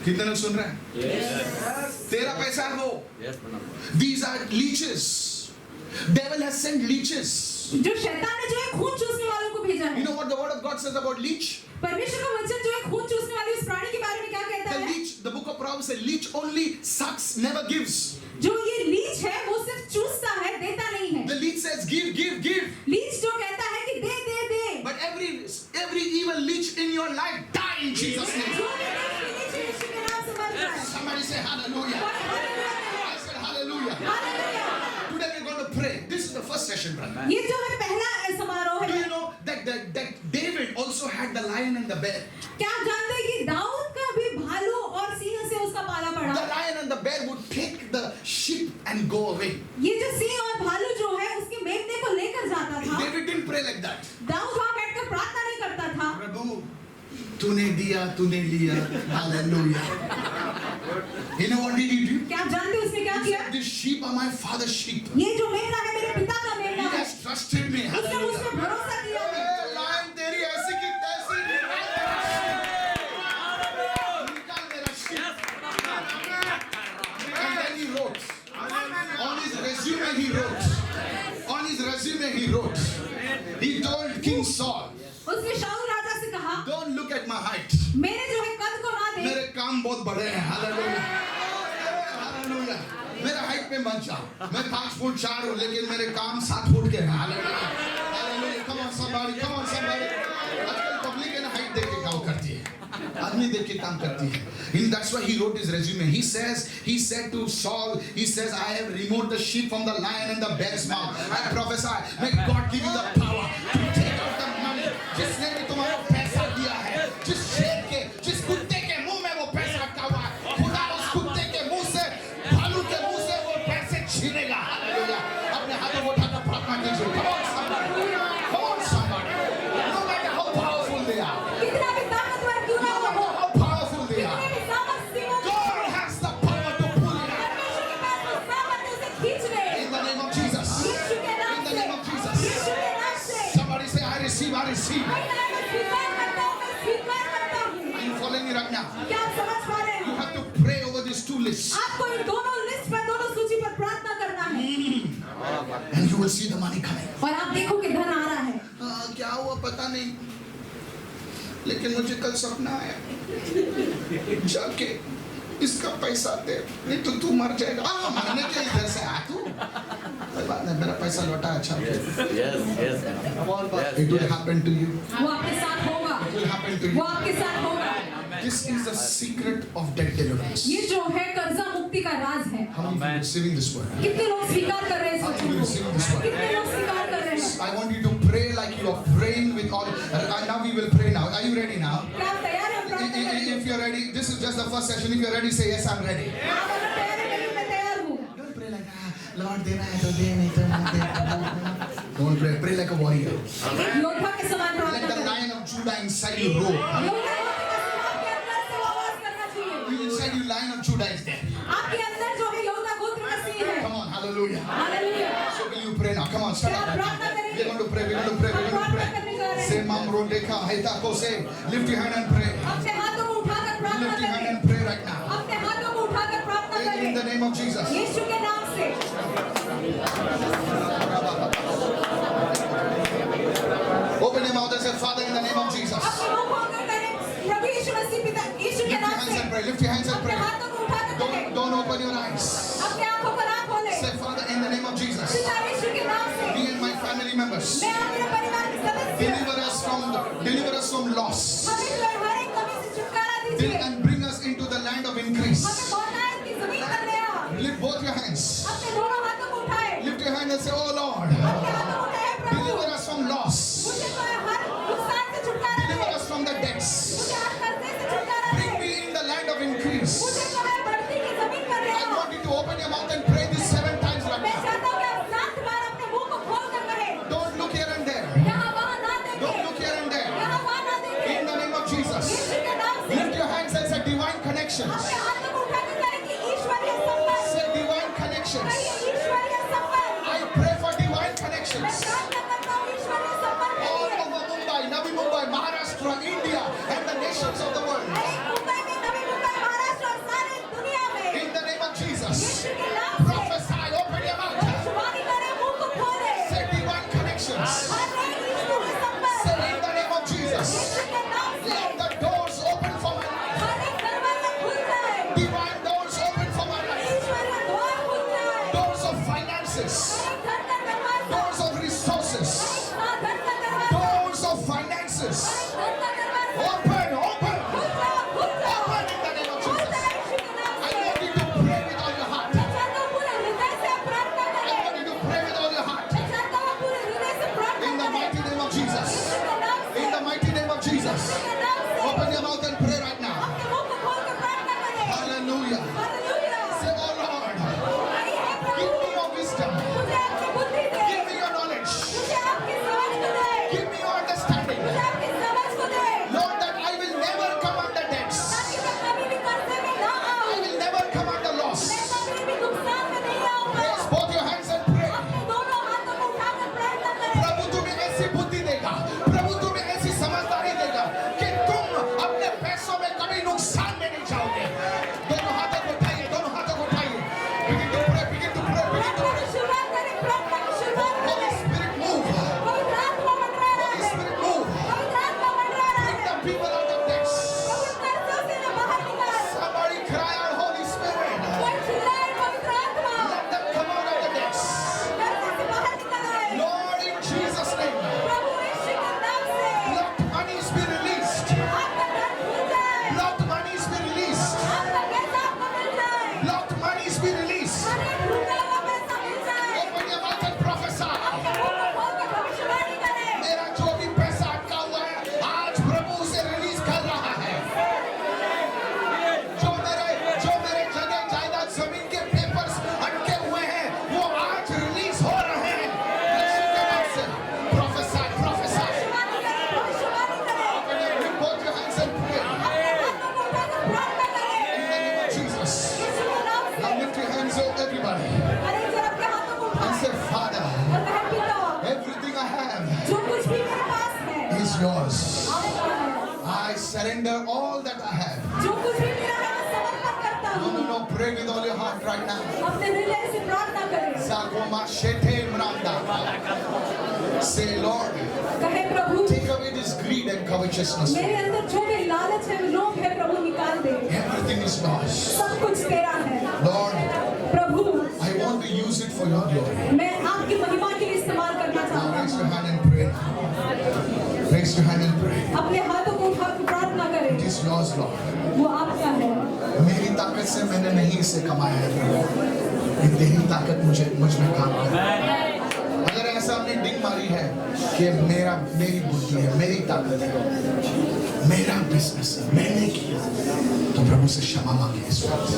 कितने लोग सुन रहे हैं? तेरा पैसा है वो. Yes, Pranam. These are leeches. Devil has sent leeches. जो शैतान ने जो है खून चूसने वालों को भेजा You है। know what the word of God says about leech? परमेश्वर का वचन जो है खून चूसने वाले उस प्राणी के बारे में क्या कहता The है? leech, the book of Proverbs says, leech only sucks, never gives. जो ये लीच है वो सिर्फ चूसता है, देता नहीं है। The leech says, give, give, give. Leech जो कहता है कि दे दे दे। But every evil leech in your life die in Jesus' name. जो भी लीच यीशु के नाम से मर जाए। Somebody say hallelujah. I said hallelujah. Hallelujah. Today we're going to pray. This is the first session, brother. ये जो है पहला समारोह Do है। you know that David also had the lion and the bear? क्या आप जानते हैं कि दाऊद का भी भालू और सिंह से उसका पाला The पड़ा? lion and the bear would take the sheep and go away. ये जो सिंह और भालू जो है उसके मेमने को लेकर जाता था। David didn't pray like that. Dawood वहाँ बैठकर प्रार्थना नहीं करता था। प्रभु तूने दिया तूने लिया hallelujah. You know what did he do? क्या आप जानते हैं उसने क्या He किया? said, these sheep are my father's sheep. ये जो मेमना है मेरे पिता का He मेमना है। has trusted me. उसने मुझ पर Hallelujah. भरोसा किया है। ए, lion तेरी ऐसी की तैसी निकाल मेरा sheep. And then he wrote. On his resume he wrote. He told King Saul, उसने शाऊल राजा से कहा, don't look at my height. मेरे जो है बड़े हैं, हालेलुया, हालेलुया। मेरा हाइट में मत जाओ, मैं 5 फुट 4 हूँ, लेकिन मेरे काम 7 फुट के हैं, hallelujah, hallelujah. Come on somebody, come on somebody. आजकल पब्लिक है ना, हाइट देख के काम करती है, आदमी देख के काम करती है। And that's why he wrote his resume. He said to Saul, he says, I have removed the sheep from the lion and the bear's mouth. I prophesy, may God give you the power to take out the money. जिसने भी तुम्हारा पैसा दिया है, जिस शेर के, जिस कुत्ते के मुंह में वो पैसा रखा हुआ है, खुदा उस कुत्ते के मुंह से, भालू के मुंह से वो पैसे छीनेगा, हालेलुया। अपने हाथों को उठाकर प्रार्थना कीजिए। Come on somebody, come on somebody. No matter how powerful they are, कितना भी ताकतवर क्यों ना हो, how powerful they are, कितने भी सामर्थ्य हो, God has the power to pull it out. परमेश्वर के पास वो सामर्थ्य उसे खींच ले। In the name of Jesus. यीशु के नाम In the से, name of Jesus. यीशु के नाम से। Somebody say, I receive, I receive. मैं स्वीकार करता हूँ, मैं स्वीकार करता हूँ। Are you following me right now? क्या आप समझ पा रहे You हैं? have to pray over these 2 lists. आपको इन दोनों लिस्ट पर, दोनों सूची पर प्रार्थना करना है And you will see the money coming. और आप देखो कि धन आ रहा है। क्या हुआ पता नहीं, लेकिन मुझे कल सपना आया, जाके इसका पैसा दे, नहीं तो तू मर जाएगा। मरने के इधर से आ तू, कोई बात नहीं, मेरा पैसा लौटा, अच्छा। Yes. It will happen to you. वो आपके साथ होगा, It will happen to वो you. आपके साथ होगा। This is the secret of debt deliverance. ये जो है कर्जा मुक्ति का राज है। How many of you are receiving this word? कितने लोग स्वीकार कर रहे हैं इस How many वचन of you are को? receiving this word? कितने लोग स्वीकार कर रहे हैं? I want you to pray like you are praying with all. Now we will pray now. Are you ready now? क्या आप तैयार हैं प्रार्थना करने के लिए? If you're ready, this is just the first session. If you're ready, say yes, I'm ready. आप अगर तैयार हैं, मैं तैयार हूँ। Don't pray like, Lord, दे रहा है तो दे, नहीं तो मत दे. Don't pray. Pray like a warrior. एक योद्धा के समान Let प्रार्थना the करें। lion of Judah inside you roar. योद्धा होने का स्वभाव के अंदर से वो आवाज करना चाहिए। Inside you, lion of Judah is there. आपके अंदर जो है योद्धा गोत्र का सिंह है। Come on, hallelujah. Hallelujah. So will you pray now? Come on, stand क्या आप up. प्रार्थना करेंगे? We're going to pray. We're going to pray. We're going to pray. Say, Mamro Deka, Heta ko say, lift your hand and pray. अपने हाथों को उठाकर प्रार्थना Lift your hand करें। and pray right now. अपने हाथों को उठाकर प्रार्थना In the करें। name of Jesus. यीशु के नाम से। Open your mouth and say, Father, in the name of Jesus. अपने मुंह को अगर करें, प्रभु यीशु मसीह पिता, यीशु Lift के your नाम hands से। and pray. Lift your hands and अपने pray. हाथों को उठाकर करें। Don't open your eyes. अपने आंखों को ना खोलें। Say, Father, in the name of Jesus. पिता यीशु के नाम से। Me and my family members. मैं और मेरे परिवार के सदस्य। Deliver us from loss. हमें जो है हर एक कमी से छुटकारा दीजिए। And bring us into the land of increase. हमें बहुतायत की जमीन पर ले आओ। Lift both your hands. अपने दोनों हाथों को उठाएं। Lift your hand and say, Oh Lord, अपने हाथों को उठाएं प्रभु। deliver us from loss. मुझे जो है हर नुकसान से छुटकारा Deliver they. us from the debts. मुझे हर कर्जे से छुटकारा Bring they. me in the land of increase. मुझे जो है बढ़ती की जमीन पर ले I आओ। want you to open your mouth and pray this 7 times right मैं now. चाहता हूँ कि आप 7 बार अपने मुंह को खोल कर कहें। Don't look here and there. यहाँ वहाँ ना देखें। Don't look here and there. यहाँ वहाँ ना देखें। In the name of Jesus. यीशु के नाम से। Lift your hands and say divine connections. अपने हाथों को उठाकर कहें कि ईश्वरीय संबंध। Say divine connections. कहिए ईश्वरीय संबंध। I pray for divine मैं connections. प्रार्थना करता हूँ ईश्वरीय संबंध के All लिए। over Mumbai, Navi Mumbai, Maharashtra, India, and the nations of the world. Mumbai में, नवी मुंबई, महाराष्ट्र और सारे दुनिया में In the name of Jesus. यीशु के नाम से Prophesy, open your mouth. भविष्यवाणी करें, मुंह को खोले। Say divine connections. हर एक ईश्वरीय संबंध Say in the name of Jesus. यीशु के नाम से Let the doors open for my life. हर एक दरवाजा खुल जाए। Divine doors open for my life. ईश्वरीय द्वार खुल जाए। Doors of finances. एक धन का दरवाजा, Doors of resources. एक धन का दरवाजा, Doors of finances. एक धन का दरवाजा। Open, open. खुल जाओ, खुल जाओ। Open in the name of खुल Jesus. जाए यीशु के नाम I से। want you to pray with all your heart. मैं चाहता हूँ पूरे हृदय से आप प्रार्थना I करें। want you to pray with all your heart. मैं चाहता हूँ पूरे हृदय से प्रार्थना In the करें। mighty name of Jesus. यीशु के नाम से, In the mighty name of Jesus. यीशु के नाम से Open your mouth and pray right now. अपने मुंह को खोल कर प्रार्थना करें। Hallelujah. Hallelujah. Say, Oh Lord, आई है give Prabhu, me your wisdom. मुझे So everybody, अरे जरा अपने हाथों को and उठाएं say, Father, और कहें पिता, everything I have जो कुछ भी मेरे पास है is yours. आपका है। I surrender all that I have. जो कुछ भी मेरा है मैं समर्पण करता No, हूँ। no, no. Pray with all your heart right now. अपने हृदय से प्रार्थना करें। Zakoma shete mranda. Say, Lord, कहे प्रभु, take away this greed and covetousness. मेरे अंदर जो भी लालच है, लोभ है, प्रभु निकाल दे। Everything is yours. सब कुछ तेरा है। Lord, Prabhu, I want to use it for your glory. मैं आपकी महिमा के लिए इस्तेमाल करना Now चाहता raise हूँ। your hand and pray. Raise your hand and pray. अपने हाथों को उठा के प्रार्थना करें। It is yours, Lord. वो आपका है। मेरी ताकत से मैंने नहीं इसे कमाया है प्रभु। ये तेरी ताकत मुझ में काम करे। अगर ऐसा आपने डिंग मारी है कि मेरी बुद्धि है, मेरी ताकत है, मेरा बिजनेस है, मैंने किया, तो प्रभु से क्षमा मांगे इस वक्त।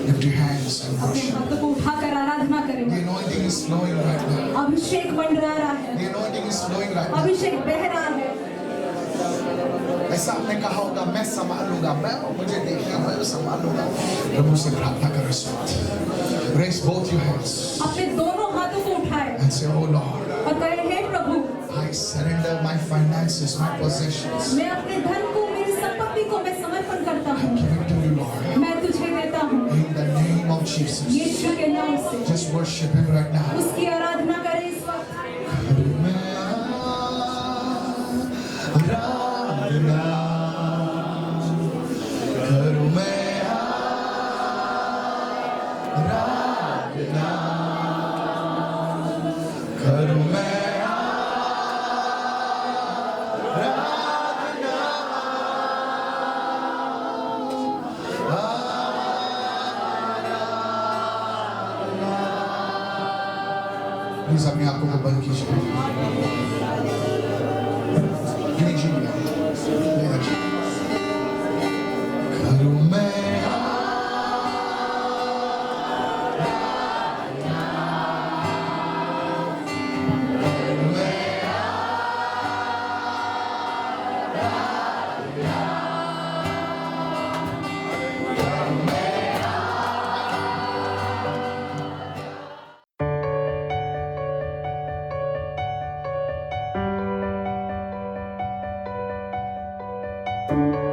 Lift your hands and अपने worship. हाथों को उठाकर आराधना The करें। anointing is flowing right now. अभिषेक मंडरा रहा है। The anointing is flowing right now. अभिषेक बह रहा है। ऐसा आपने कहा होगा, मैं संभाल लूंगा, मुझे देखना, मैं संभाल लूंगा। प्रभु से प्रार्थना करो इस वक्त। Raise both your hands अपने दोनों हाथों को उठाए and say, Oh Lord, और कहे, हे प्रभु, I surrender my finances, my possessions. मैं अपने धन को, मेरी संपत्ति को मैं समर्पण करता हूँ। Give it to you, Lord. मैं तुझे देता हूँ। In the name of Jesus. यीशु के नाम से Just worship Him right now. उसकी आराधना करें इस वक्त। करूं मैं आराधना, करूं मैं आराधना, प्लीज अपने आप को बंद कीजिए। करूं मैं thank you